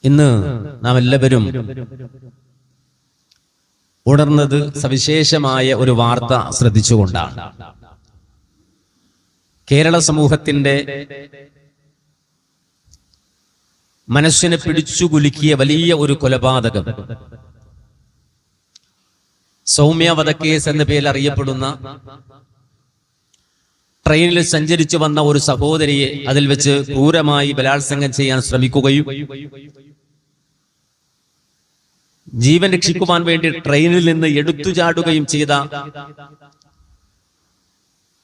ഇന്ന് നാം എല്ലാവരും ഉണർന്നത് സവിശേഷമായ ഒരു വാർത്ത ശ്രദ്ധിച്ചുകൊണ്ടാണ്. കേരള സമൂഹത്തിന്റെ മനസ്സിനെ പിടിച്ചുകുലുക്കിയ വലിയ ഒരു കൊലപാതകം, സൗമ്യ വധക്കേസ് എന്ന പേരിൽ അറിയപ്പെടുന്ന ട്രെയിനിൽ സഞ്ചരിച്ചു വന്ന ഒരു സഹോദരിയെ അതിൽ വെച്ച് ക്രൂരമായി ബലാത്സംഗം ചെയ്യാൻ ശ്രമിക്കുകയും ജീവൻ രക്ഷിക്കുവാൻ വേണ്ടി ട്രെയിനിൽ നിന്ന് എടുത്തു ചാടുകയും ചെയ്ത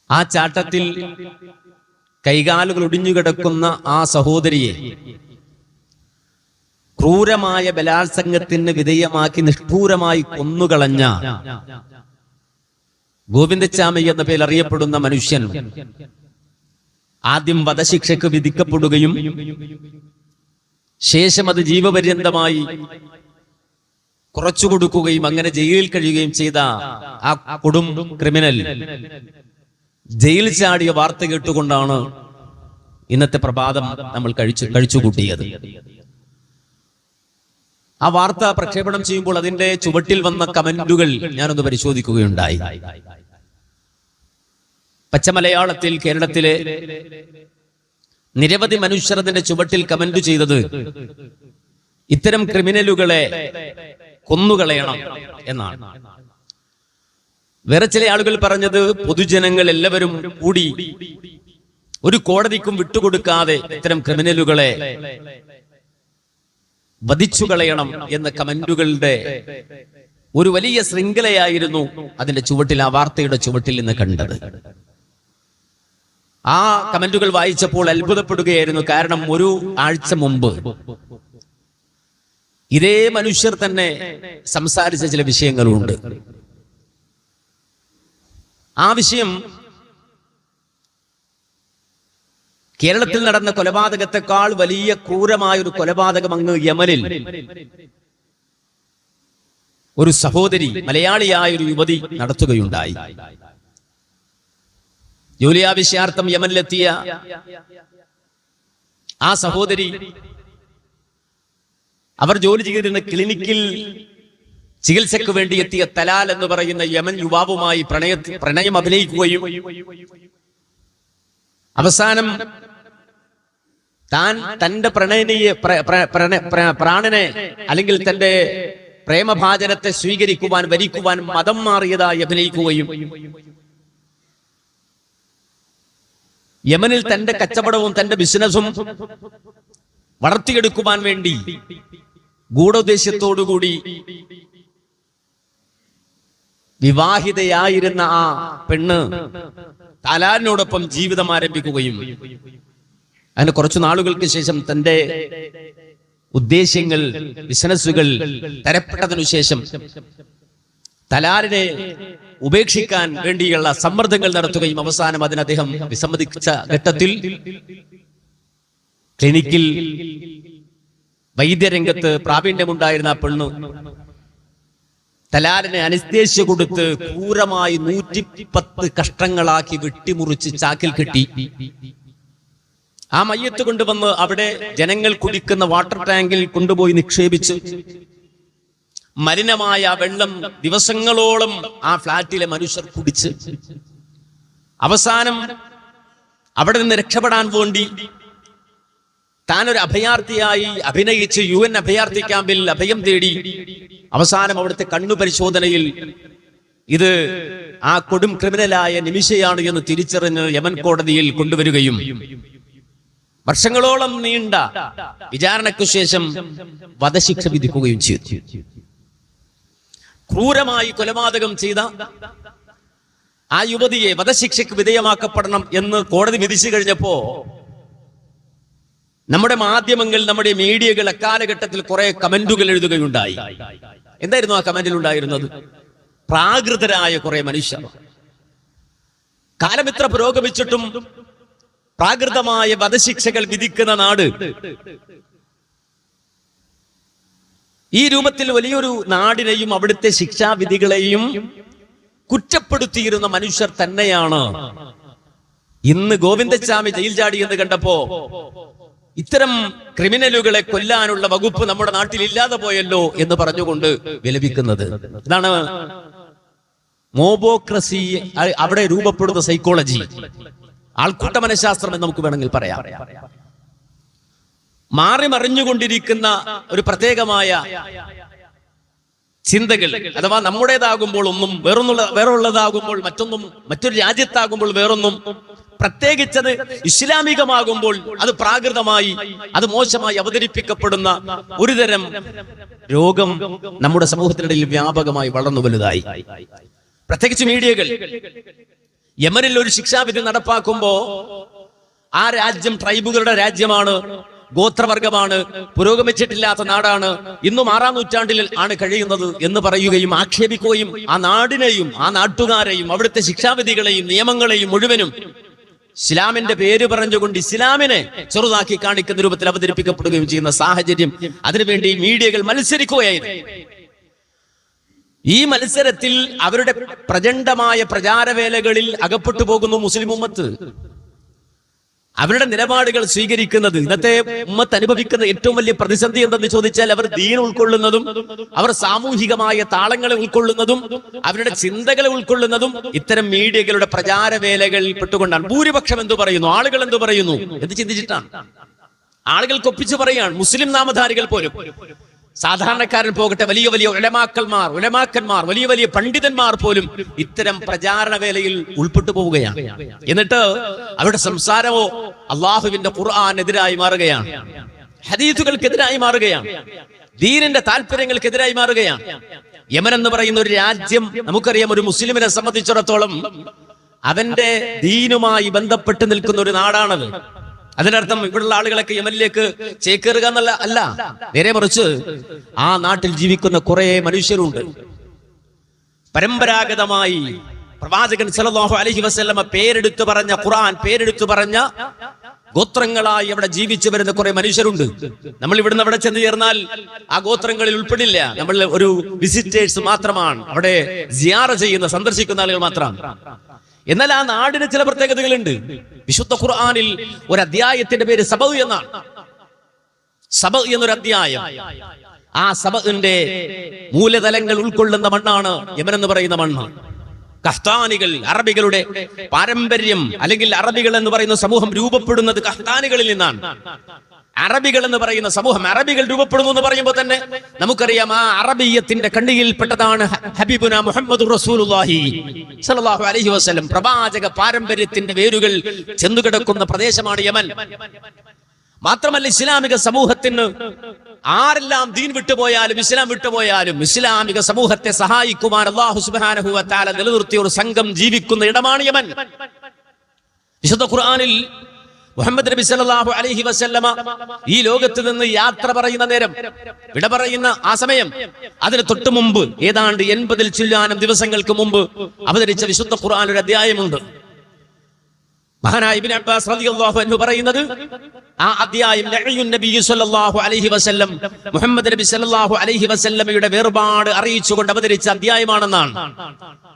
ആ ചാട്ടത്തിൽ കൈകാലുകൾ ഒടിഞ്ഞുകിടക്കുന്ന ആ സഹോദരിയെ ക്രൂരമായ ബലാത്സംഗത്തിന് വിധേയമാക്കി നിഷ്ഠൂരമായി കൊന്നുകളഞ്ഞ ഗോവിന്ദച്ചാമി എന്ന പേരിൽ അറിയപ്പെടുന്ന മനുഷ്യൻ ആദ്യം വധശിക്ഷയ്ക്ക് വിധിക്കപ്പെടുകയും ശേഷം അത് ജീവപര്യന്തമായി കുറച്ചു കൊടുക്കുകയും അങ്ങനെ ജയിലിൽ കഴിയുകയും ചെയ്ത ആ കൊടും ക്രിമിനൽ ജയിൽ ചാടിയ വാർത്ത കേട്ടുകൊണ്ടാണ് ഇന്നത്തെ പ്രഭാതം നമ്മൾ കഴിച്ചുകൂട്ടിയത്. ആ വാർത്ത പ്രക്ഷേപണം ചെയ്യുമ്പോൾ അതിന്റെ ചുവട്ടിൽ വന്ന കമന്റുകൾ ഞാനൊന്ന് പരിശോധിക്കുകയുണ്ടായി. പച്ചമലയാളത്തിൽ കേരളത്തിലെ നിരവധി മനുഷ്യർ അതിന്റെ ചുവട്ടിൽ കമന്റ് ചെയ്തത് ഇത്തരം ക്രിമിനലുകളെ കൊന്നുകളയണം എന്നാണ്. വേറെ ചില ആളുകൾ പറഞ്ഞത് പൊതുജനങ്ങൾ എല്ലാവരും കൂടി ഒരു കോടതിക്കും വിട്ടുകൊടുക്കാതെ ഇത്തരം ക്രിമിനലുകളെ വധിച്ചു കളയണം എന്ന കമന്റുകളുടെ ഒരു വലിയ ശൃംഖലയായിരുന്നു അതിന്റെ ചുവട്ടിൽ, ആ വാർത്തയുടെ ചുവട്ടിൽ നിന്ന് കണ്ടത്. ആ കമന്റുകൾ വായിച്ചപ്പോൾ അത്ഭുതപ്പെടുകയായിരുന്നു. കാരണം ഒരു ആഴ്ച മുമ്പ് ഇതേ മനുഷ്യർ തന്നെ സംസാരിച്ച ചില വിഷയങ്ങളുണ്ട്. ആ വിഷയം കേരളത്തിൽ നടന്ന കൊലപാതകത്തെക്കാൾ വലിയ ക്രൂരമായ ഒരു കൊലപാതകം അങ്ങ് യമനിൽ ഒരു സഹോദരി, മലയാളിയായ ഒരു യുവതി നടത്തുകയുണ്ടായി. ജോലി ആവശ്യാർത്ഥം യമനിലെത്തിയ ആ സഹോദരി അവർ ജോലി ചെയ്തിരുന്ന ക്ലിനിക്കിൽ ചികിത്സയ്ക്ക് വേണ്ടി എത്തിയ തലാൽ എന്ന് പറയുന്ന യമൻ യുവാവുമായി പ്രണയം അഭിനയിക്കുകയും അവസാനം താൻ തന്റെ പ്രാണനെ അല്ലെങ്കിൽ തന്റെ പ്രേമഭാജനത്തെ സ്വീകരിക്കുവാൻ വരിക്കുവാൻ മതം മാറിയതായി അഭിനയിക്കുകയും യമനിൽ തന്റെ കച്ചവടവും തന്റെ ബിസിനസ്സും വളർത്തിയെടുക്കുവാൻ വേണ്ടി ഗൂഢോദ്ദേശ്യത്തോടുകൂടി വിവാഹിതയായിരുന്ന ആ പെണ്ണ് തലാലിനോടൊപ്പം ജീവിതം ആരംഭിക്കുകയും അതിന് കുറച്ചു നാളുകൾക്ക് ശേഷം തന്റെ ഉദ്ദേശ്യങ്ങൾ, ബിസിനസ്സുകൾ തരപ്പെട്ടതിനു ശേഷം തലാലിനെ ഉപേക്ഷിക്കാൻ വേണ്ടിയുള്ള സമ്മർദ്ദങ്ങൾ നടത്തുകയും അവസാനം അതിന് അദ്ദേഹം വിസമ്മതിച്ച ഘട്ടത്തിൽ ക്ലിനിക്കിൽ വൈദ്യരംഗത്ത് പ്രാവീണ്യമുണ്ടായിരുന്ന ആ പെണ്ണ് തലാലിനെ അനസ്തേഷ്യ കൊടുത്ത് ക്രൂരമായി 110 കഷ്ണങ്ങളാക്കി വെട്ടിമുറിച്ച് ചാക്കിൽ കെട്ടി ആ മയ്യത്ത് കൊണ്ടുവന്ന് അവിടെ ജനങ്ങൾ കുടിക്കുന്ന വാട്ടർ ടാങ്കിൽ കൊണ്ടുപോയി നിക്ഷേപിച്ച് മലിനമായ വെള്ളം ദിവസങ്ങളോളം ആ ഫ്ലാറ്റിലെ മനുഷ്യർ കുടിച്ച് അവസാനം അവിടെ നിന്ന് രക്ഷപ്പെടാൻ വേണ്ടി താനൊരു അഭയാർത്ഥിയായി അഭിനയിച്ച് UN അഭയാർത്ഥി ക്യാമ്പിൽ അഭയം തേടി അവസാനം അവിടുത്തെ കണ്ണു പരിശോധനയിൽ ഇത് ആ കൊടും ക്രിമിനലായ നിമിഷയാണ് എന്ന് തിരിച്ചറിഞ്ഞ് യമൻ കോടതിയിൽ കൊണ്ടുവരികയും വർഷങ്ങളോളം നീണ്ട വിചാരണയ്ക്കു ശേഷം വധശിക്ഷ വിധിക്കുകയും ചെയ്തു. ക്രൂരമായി കൊലപാതകം ചെയ്ത ആ യുവതിയെ വധശിക്ഷയ്ക്ക് വിധേയമാക്കപ്പെടണം എന്ന് കോടതി വിധിച്ചു കഴിഞ്ഞപ്പോ നമ്മുടെ മാധ്യമങ്ങൾ, നമ്മുടെ മീഡിയകൾ അക്കാലഘട്ടത്തിൽ കുറെ കമന്റുകൾ എഴുതുകയുണ്ടായി. എന്തായിരുന്നു ആ കമന്റിൽ ഉണ്ടായിരുന്നത്? പ്രാകൃതരായ കുറെ മനുഷ്യർ. കാലമിത്ര പുരോഗമിച്ചിട്ടും പ്രാകൃതമായ വധശിക്ഷകൾ വിധിക്കുന്ന നാട്. ഈ രൂപത്തിൽ വലിയൊരു നാടിനെയും അവിടുത്തെ ശിക്ഷാവിധികളെയും കുറ്റപ്പെടുത്തിയിരുന്ന മനുഷ്യർ തന്നെയാണ് ഇന്ന് ഗോവിന്ദച്ചാമി ജയിൽ ചാടി എന്ന് കണ്ടപ്പോ ഇത്തരം ക്രിമിനലുകളെ കൊല്ലാനുള്ള വകുപ്പ് നമ്മുടെ നാട്ടിൽ ഇല്ലാതെ പോയല്ലോ എന്ന് പറഞ്ഞുകൊണ്ട് വിലപിക്കുന്നത്. ഇതാണ് മോബോക്രസി, അവിടെ രൂപപ്പെടുന്ന സൈക്കോളജി, ആൾക്കൂട്ട മനഃശാസ്ത്രം എന്ന് നമുക്ക് വേണമെങ്കിൽ പറയാം. മാറി മറിഞ്ഞുകൊണ്ടിരിക്കുന്ന ഒരു പ്രത്യേകമായ ചിന്തകൾ, അഥവാ നമ്മുടേതാകുമ്പോൾ ഒന്നും, വേറുള്ളതാകുമ്പോൾ മറ്റൊന്നും, മറ്റൊരു രാജ്യത്താകുമ്പോൾ വേറൊന്നും, പ്രത്യേകിച്ചത് ഇസ്ലാമികമാകുമ്പോൾ അത് പ്രാകൃതമായി, അത് മോശമായി അവതരിപ്പിക്കപ്പെടുന്ന ഒരുതരം രോഗം നമ്മുടെ സമൂഹത്തിനിടയിൽ വ്യാപകമായി വളർന്നു വലുതായി. പ്രത്യേകിച്ച് മീഡിയകൾ. യമനിൽ ഒരു ശിക്ഷാവിധി നടപ്പാക്കുമ്പോ ആ രാജ്യം ട്രൈബുകളുടെ രാജ്യമാണ്, ഗോത്രവർഗമാണ്, പുരോഗമിച്ചിട്ടില്ലാത്ത നാടാണ്, ഇന്നും 6-ാം നൂറ്റാണ്ടിൽ ആണ് കഴിയുന്നത് എന്ന് പറയുകയും ആക്ഷേപിക്കുകയും ആ നാടിനെയും ആ നാട്ടുകാരെയും അവിടുത്തെ ശിക്ഷാവിധികളെയും നിയമങ്ങളെയും മുഴുവനും ഇസ്ലാമിന്റെ പേര് പറഞ്ഞുകൊണ്ട് ഇസ്ലാമിനെ ചെറുതാക്കി കാണിക്കുന്ന രൂപത്തിൽ അവതരിപ്പിക്കപ്പെടുകയും ചെയ്യുന്ന സാഹചര്യം, അതിനുവേണ്ടി മീഡിയകൾ മത്സരിക്കുകയായിരുന്നു. ഈ മത്സരത്തിൽ അവരുടെ പ്രചണ്ഡമായ പ്രചാരവേലകളിൽ അകപ്പെട്ടു പോകുന്നു മുസ്ലിം ഉമ്മത്ത്. അവരുടെ നിലപാടുകൾ സ്വീകരിക്കുന്നത്, ഇന്നത്തെ ഉമ്മത്ത് അനുഭവിക്കുന്ന ഏറ്റവും വലിയ പ്രതിസന്ധി എന്തെന്ന് ചോദിച്ചാൽ, അവർ ദീൻ ഉൾക്കൊള്ളുന്നതും അവർ സാമൂഹികമായ താളങ്ങളെ ഉൾക്കൊള്ളുന്നതും അവരുടെ ചിന്തകളെ ഉൾക്കൊള്ളുന്നതും ഇത്തരം മീഡിയകളുടെ പ്രചാരവേലകളിൽ പെട്ടുകൊണ്ടാണ്. ഭൂരിപക്ഷം എന്തു പറയുന്നു, ആളുകൾ എന്തു പറയുന്നു എന്ന് ചിന്തിച്ചിട്ടാണ്. ആളുകൾക്ക് ഒപ്പിച്ചു പറയാണ്. മുസ്ലിം നാമധാരികൾ പോലും, സാധാരണക്കാരൻ പോകട്ടെ, വലിയ വലിയ ഉലമാക്കന്മാർ, വലിയ വലിയ പണ്ഡിതന്മാർ പോലും ഇത്തരം പ്രചാരണ വേലയിൽ ഉൾപ്പെട്ടു പോവുകയാണ്. എന്നിട്ട് അവരുടെ സംസാരമോ അള്ളാഹുവിന്റെ ഖുർആനെതിരായി മാറുകയാണ്, ഹദീസുകൾക്കെതിരായി മാറുകയാണ്, ദീനിന്റെ താല്പര്യങ്ങൾക്കെതിരായി മാറുകയാണ്. യമൻ എന്ന് പറയുന്ന ഒരു രാജ്യം, നമുക്കറിയാം, ഒരു മുസ്ലിമിനെ സംബന്ധിച്ചിടത്തോളം അവന്റെ ദീനുമായി ബന്ധപ്പെട്ട് നിൽക്കുന്ന ഒരു നാടാണത്. അതിനർത്ഥം ഇവിടുള്ള ആളുകളൊക്കെ യമനിലേക്ക് ചേക്കേറുക എന്നല്ല, അല്ല. നേരെ മറിച്ച് ആ നാട്ടിൽ ജീവിക്കുന്ന കുറെ മനുഷ്യരുണ്ട്. പരമ്പരാഗതമായി പ്രവാചകൻ സല്ലല്ലാഹു അലൈഹി വസല്ലമ പേരെടുത്തു പറഞ്ഞ, ഖുർആൻ പേരെടുത്തു പറഞ്ഞ ഗോത്രങ്ങളായി അവിടെ ജീവിച്ചു വരുന്ന കുറെ മനുഷ്യരുണ്ട്. നമ്മൾ ഇവിടുന്ന് അവിടെ ചെന്ന് ചേർന്നാൽ ആ ഗോത്രങ്ങളിൽ ഉൾപ്പെടില്ല. നമ്മൾ ഒരു വിസിറ്റേഴ്സ് മാത്രമാണ്, അവിടെ സിയാറ ചെയ്യുന്ന, സന്ദർശിക്കുന്ന ആളുകൾ മാത്രമാണ്. എന്നാൽ ആ നാടിന് ചില പ്രത്യേകതകളുണ്ട്. വിശുദ്ധ ഖുർആനിൽ ഒരു അധ്യായത്തിന്റെ പേര് സബഅ് എന്നാണ്. സബഅ് എന്നൊരു അധ്യായം. ആ സബഇന്റെ മൂലതലങ്ങൾ ഉൾക്കൊള്ളുന്ന മണ്ണാണ് യമൻ എന്ന് പറയുന്ന മണ്ണ്. കഹ്താനികൾ, അറബികളുടെ പാരമ്പര്യം, അല്ലെങ്കിൽ അറബികൾ എന്ന് പറയുന്ന സമൂഹം രൂപപ്പെടുന്നത് കഹ്താനികളിൽ നിന്നാണ്. അറബികൾ എന്ന് പറയുന്ന സമൂഹം, അറബികൾ രൂപപ്പെടുന്നു എന്ന് പറയുമ്പോൾ തന്നെ നമുക്കറിയാം, ആ അറബിയത്തിന്റെ കണ്ണിയിൽപ്പെട്ടതാണ് ഹബീബുന മുഹമ്മദുർ റസൂലുള്ളാഹി സ്വല്ലല്ലാഹു അലൈഹി വസല്ലം. പ്രവാചക പാരമ്പര്യത്തിന്റെ വേരുകൾ ചെന്നുകിടക്കുന്ന പ്രദേശമാണ് യമൻ. മാത്രമല്ല, ഇസ്ലാമിക സമൂഹത്തിന് ആരെല്ലാം ദീൻ വിട്ടുപോയാലും ഇസ്ലാം വിട്ടുപോയാലും ഇസ്ലാമിക സമൂഹത്തെ സഹായിക്കുവാൻ അല്ലാഹു സുബ്ഹാനഹു വ തആല നിലനിർത്തിയ ഒരു സംഘം ജീവിക്കുന്ന ഇടമാണ് യമൻ. വിശുദ്ധ ഖുർആനിൽ മുഹമ്മദ് നബി സല്ലല്ലാഹു അലൈഹി വസല്ലമ ഈ ലോകത്ത് നിന്ന് യാത്ര പറയുന്ന നേരം, വിട പറയുന്ന ആ സമയം, അതിന് തൊട്ടു മുമ്പ് ഏതാണ്ട് 80-ൽ ചില്ലാനം ദിവസങ്ങൾക്ക് മുമ്പ് അവതരിച്ച വിശുദ്ധ ഖുർആൻ ഒരു അധ്യായമുണ്ട്. മഹാനായ ഇബ്നു അബ്ബാസ് റളിയല്ലാഹു അൻഹു പറയുന്നത്, ആ അധ്യായം നബിയുൻ നബി സല്ലല്ലാഹു അലൈഹി വസല്ലം, മുഹമ്മദ് നബി സല്ലല്ലാഹു അലൈഹി വസല്ലമയുടെ വേർപാട് അറിയിച്ചുകൊണ്ട് അവതരിച്ച അധ്യായമാണെന്നാണ്.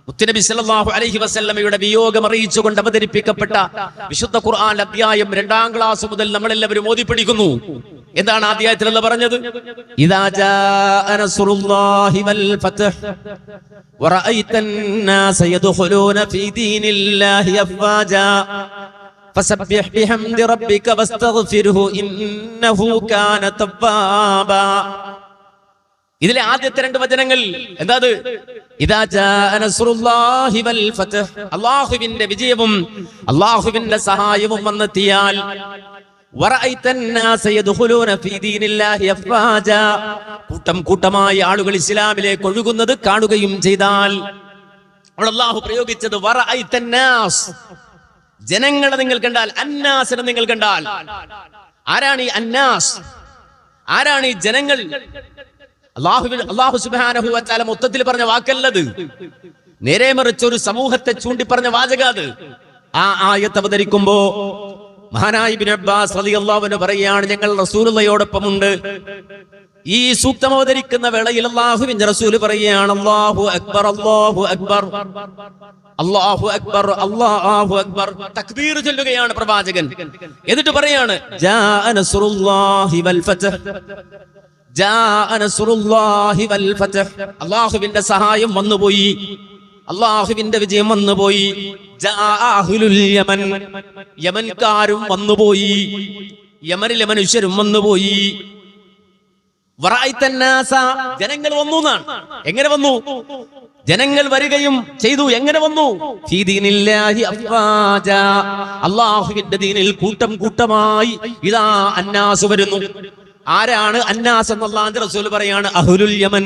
മുത്തുനബി സല്ലല്ലാഹു അലൈഹി വസല്ലമയുടെ വിയോഗം അറിയിച്ചുകൊണ്ട് അവതരിപ്പിക്കപ്പെട്ട വിശുദ്ധ ഖുർആൻ അധ്യായം 2-ാം ക്ലാസ് മുതൽ നമ്മളെല്ലാവരും ഓതി പഠിക്കുന്നു. എന്താണ് ആ അധ്യായത്തിൽ അല്ലാഹു പറഞ്ഞത്? ഇദാ ജാഅ നസ്റുല്ലാഹി വൽ ഫത്ഹ് വറഅയ്തൻ നാസ യദ്ഖുലൂന ഫീ ദീനില്ലാഹി അഫ്വാജാ ഫസബ്ബിഹ് ബിഹംദി റബ്ബിക വസ്തഗ്ഫിർഹു ഇന്നഹു കാന തവ്വാബാ. ഇതിലെ ആദ്യത്തെ 2 വചനങ്ങൾ എന്താ? ഇദാ ജാഅ നസ്റുല്ലാഹി വൽ ഫത്ഹ്, അല്ലാഹുവിന്റെ വിജയവും അല്ലാഹുവിന്റെ സഹായവും വന്നെത്തിയാൽ, വറഅയ്തൻ നാസ യദ്ഖുലൂന ഫീ ദീനില്ലാഹി അഫ്വാജാ, കൂട്ടം കൂട്ടമായി ആളുകൾ ഇസ്ലാമിലേക്ക് ഒഴുകുന്നത് കാണുകയും ചെയ്താൽ. അവിടെ അല്ലാഹു പ്രയോഗിച്ചത് വറഅയ്തൻ നാസ്, ജനങ്ങളെ നിങ്ങൾ കണ്ടാൽ, അന്നാസിനെ നിങ്ങൾ കണ്ടാൽ. ആരാണ് ഈ അന്നാസ്? ആരാണ് ഈ ജനങ്ങൾ? അല്ലാഹു സുബ്ഹാനഹു വ തആല മൊത്തത്തിൽ പറഞ്ഞ വാക്കല്ലത്, നേരെ മറിച്ച് ഒരു സമൂഹത്തെ ചൂണ്ടി പറഞ്ഞ വാചകാത്. ആ ആയത്ത് അവതരിക്കുമ്പോ മഹാനായ ഇബ്നു അബ്ബാസ് റളിയല്ലാഹു അൻഹു പറയുകയാണ്, ഞങ്ങൾ റസൂലുള്ളാഹിയോടൊപ്പമുണ്ട്. ഈ സൂക്തം അവതരിക്കുന്ന വേളയിൽ അല്ലാഹുവിന്റെ റസൂൽ പറയുകയാണ് അല്ലാഹു അക്ബർ അല്ലാഹു അക്ബർ അല്ലാഹു അക്ബർ അല്ലാഹു അക്ബർ. തക്ബീർ ചൊല്ലുകയാണ് പ്രവാചകൻ. എന്നിട്ട് പറയാണ് ജാഅ നസ്റുല്ലാഹി വൽ ഫത്ഹ് ജാഅ നസ്റുല്ലാഹി വൽ ഫത്ഹ്. അല്ലാഹുവിന്റെ സഹായം വന്നുപോയി, അല്ലാഹുവിന്റെ വിജയം വന്നുപോയി. ജാഅ അഹ്ലുൽ യമൻ, യമൻകാരും വന്നുപോയി, യമനിലെ മനുഷ്യരും വന്നുപോയി. വറഅയ്തന്നാസ, ജനങ്ങൾ വന്നു എന്നാണ്. എങ്ങനെ വന്നു? ജനങ്ങൾ വരികയും ചെയ്തു. എങ്ങനെ വന്നു? ഫീ ദീനില്ലാഹി അഫ്വാജ, അല്ലാഹുവിന്റെ ദീനിൽ കൂട്ടം കൂട്ടമായി ഇദാ അന്നാസ് വരുന്നു. ആരാണ് അന്നാസ് എന്ന് അല്ലാഹുവിന്റെ റസൂൽ പറയാണ്? അഹ്ലുൽ യമൻ,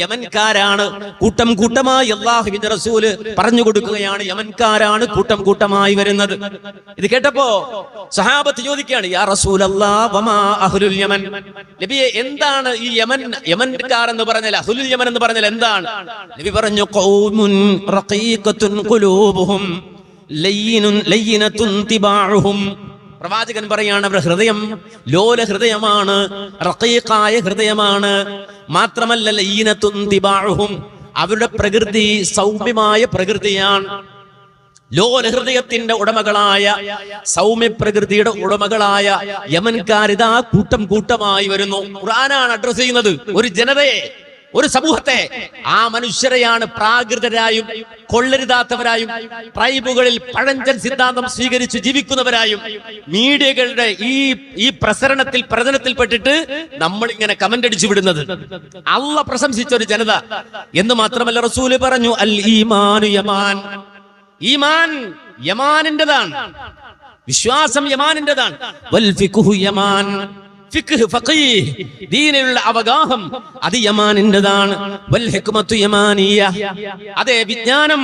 യമൻകാരാണ്. കൂട്ടം കൂട്ടമായി അല്ലാഹുവിന്റെ റസൂൽ പറഞ്ഞു കൊടുക്കുകയാണ്, യമൻകാരാണ് കൂട്ടം കൂട്ടമായി വരുന്നത്. ഇത് കേട്ടപ്പോ സഹാബത്ത് ചോദിക്കുകയാണ്, യാ റസൂലല്ലാഹ് വമാ അഹ്ലുൽ യമൻ, നബിയെ എന്താണ് ഈ യമൻകാർ എന്ന് പറഞ്ഞാൽ, അഹ്ലുൽ യമൻ എന്ന് പറഞ്ഞാൽ എന്താണ്? നബി പറഞ്ഞു ഖൗമുൻ റഖീഖത്തുൻ ഖുലൂബുഹും ലയ്യിനത്തുൻ തിബാഉഹും. പ്രവാചകൻ പറയാണ് അവരുടെ ഹൃദയം ലോല ഹൃദയമാണ്, റഖീഖായ ഹൃദയമാണ്. മാത്രമല്ല ലയ്യിനത്തുൻ തിബാഉഹും, അവരുടെ പ്രകൃതി സൗമ്യമായ പ്രകൃതിയാണ്. ലോല ഹൃദയത്തിന്റെ ഉടമകളായ, സൗമ്യ പ്രകൃതിയുടെ ഉടമകളായ യമൻകാരിതാ കൂട്ടം കൂട്ടമായി വരുന്നു. ഖുർആനാണ് അഡ്രസ് ചെയ്യുന്നത് ഒരു ജനതയെ, ഒരു സമൂഹത്തെ. ആ മനുഷ്യരെയാണ് പ്രാകൃതരായും കൊള്ളരുതാത്തവരായും ട്രൈബുകളിൽ പഴഞ്ചൻ സിദ്ധാന്തം സ്വീകരിച്ച് ജീവിക്കുന്നവരായും മീഡിയകളുടെ ഈ പ്രചരണത്തിൽപ്പെട്ടിട്ട് നമ്മൾ ഇങ്ങനെ കമന്റ് അടിച്ചു വിടുന്നത്. അള്ളാഹ് പ്രശംസിച്ച ഒരു ജനത എന്ന് മാത്രമല്ല റസൂല് പറഞ്ഞു അൽ ഈമാനു യമാൻ, ഈമാൻ യമാനിന്റേതാണ്, വിശ്വാസം യമാനിന്റേതാണ്. വൽ ഫിഖ്ഹു യമാൻ, ഫിഖ്ഹ് ഫഖീഹ് ദീനിലുള്ള അവഗാഹം അത് യമാനിന്റേതാണ്. വൽ ഹിക്മത്തു യമാനിയ, അതേ വിജ്ഞാനം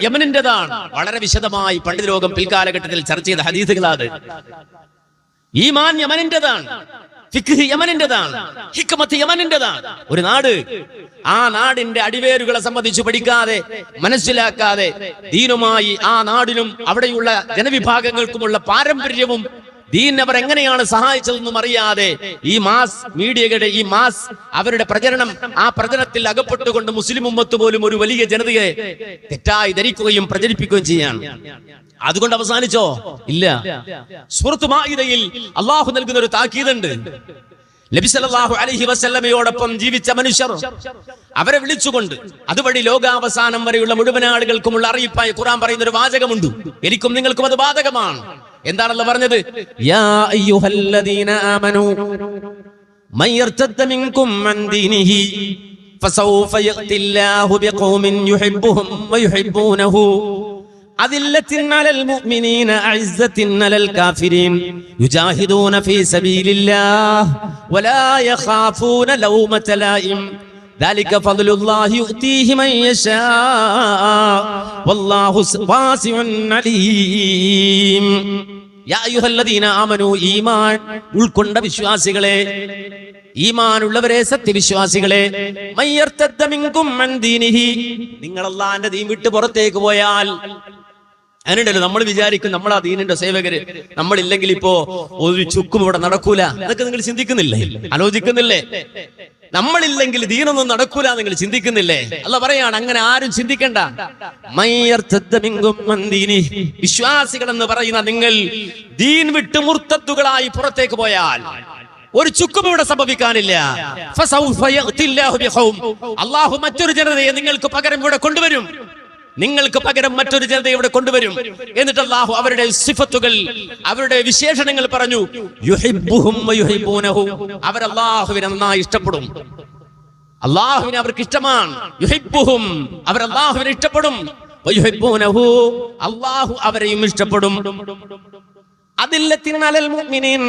യമനിന്റേതാണ്. വളരെ വിശദമായി പണ്ഡിത ലോകം പിൽക്കാലഘട്ടത്തിൽ ചർച്ച ചെയ്ത ഹദീസുകളാണ്. ഈമാൻ യമനിന്റേതാണ്, ഫിഖ്ഹ് യമനിന്റേതാണ്, ഹിക്മത്ത് യമനിന്റേതാണ്. ഒരു നാട് ആ നാടിന്റെ അടിവേരുകളെ സംബന്ധിച്ച് പഠിക്കാതെ മനസ്സിലാക്കാതെ ദീനുമായി ആ നാടിനും അവിടെയുള്ള ജനവിഭാഗങ്ങൾക്കുമുള്ള പാരമ്പര്യവും ദീൻ അവർ എങ്ങനെയാണ് സഹായിച്ചതെന്നും അറിയാതെ ഈ മാസ് മീഡിയകളുടെ ഈ മാസ് അവരുടെ പ്രചരണം, ആ പ്രചരണത്തിൽ അകപ്പെട്ടുകൊണ്ട് മുസ്ലിം ഉമ്മത്ത് പോലും ഒരു വലിയ ജനതയെ തെറ്റായി ധരിക്കുകയും പ്രചരിപ്പിക്കുകയും ചെയ്യാണ്. അതുകൊണ്ട് അവസാനിച്ചോ? ഇല്ല. സൂറത്ത് മാഇദയിൽ അല്ലാഹു നൽകുന്ന ഒരു താക്കീതുണ്ട്. നബി സല്ലല്ലാഹു അലൈഹി വസല്ലമയോടൊപ്പം ജീവിച്ച മനുഷ്യർ അവരെ വിളിച്ചുകൊണ്ട് അതുവഴി ലോകാവസാനം വരെയുള്ള മുഴുവൻ ആളുകൾക്കുമുള്ള അറിയിപ്പായി ഖുർആൻ പറയുന്ന ഒരു വാചകമുണ്ട്. എനിക്കും നിങ്ങൾക്കും അത് ബാധകമാണ്. എന്താണല്ലോ പറഞ്ഞത്? യാ അയ്യുഹല്ലദീന ആമനൂ മൻ യർതദ്ദ മിൻകും അൻ ദീനിഹി ഫസൗഫ യഅതില്ലാഹു ബിഖൗമിൻ യുഹിബ്ബുഹും വയുഹിബ്ബൂനഹു അദില്ലത്തിൻ അലൽ മുഅ്മിനീന അഇസ്സത്തിൻ അലൽ കാഫിരീൻ യുജാഹിദൂന ഫീ സബീലില്ലാഹ് വലാ യഖാഫൂന ലൗമത ലായിം ذلك فضل الله يؤتيه من يشاء والله واسع عليم. യാ അയ്യുഹല്ലദീന ആമനൂ, ഈമാൻ ഉൾക്കൊണ്ട വിശ്വാസികളെ, ഈമാനുള്ളവരെ, സത്യവിശ്വാസികളെ, മൻ യർതദ്ദ മിൻകും അൻ ദീനിഹി, നിങ്ങൾ അല്ലാഹുവിന്റെ ദീൻ വിട്ട് പുറത്തേക്ക് പോയാൽ. അതിനുണ്ടല്ലോ നമ്മൾ വിചാരിക്കും നമ്മളാ ദീനിന്റെ സേവകര്, നമ്മളില്ലെങ്കിൽ ഇപ്പോ ഒരു ചുക്കും ഇവിടെ നടക്കൂല. അതൊക്കെ നിങ്ങൾ ചിന്തിക്കുന്നില്ലേ, ആലോചിക്കുന്നില്ലേ? നമ്മളില്ലെങ്കിൽ ദീനൊന്നും നടക്കൂല നിങ്ങൾ ചിന്തിക്കുന്നില്ലേ? അല്ലാഹ് പറയാണ് അങ്ങനെ ആരും ചിന്തിക്കണ്ട. വിശ്വാസികൾ എന്ന് പറയുന്ന നിങ്ങൾ ദീൻ വിട്ട് മുർത്തദ്ദുകളായി പുറത്തേക്ക് പോയാൽ ഒരു ചുക്കും ഇവിടെ സംഭവിക്കാനില്ല. അല്ലാഹു മറ്റൊരു ജനതയെ നിങ്ങൾക്ക് പകരം ഇവിടെ കൊണ്ടുവരും, നിങ്ങൾക്ക് പകരം മറ്റൊരു ജനതയെ ഇവിടെ കൊണ്ടുവരും. എന്നിട്ട് അല്ലാഹു അവരുടെ സിഫത്തുകൾ, അവരുടെ വിശേഷണങ്ങൾ പറഞ്ഞു. യുഹിബ്ബുഹും വയുഹിബ്ബൂനഹു, അവർ അല്ലാഹുവിനെ നന്നായി ഇഷ്ടപ്പെടും, അല്ലാഹുവിനെ അവർക്ക് ഇഷ്ടമാണ്. യുഹിബ്ബുഹും, അവർ അല്ലാഹുവിനെ ഇഷ്ടപ്പെടും. വയുഹിബ്ബൂനഹു, അല്ലാഹു അവരെയും ഇഷ്ടപ്പെടും. അദില്ലത്തിൻ അലൽ മുഅ്മിനീൻ,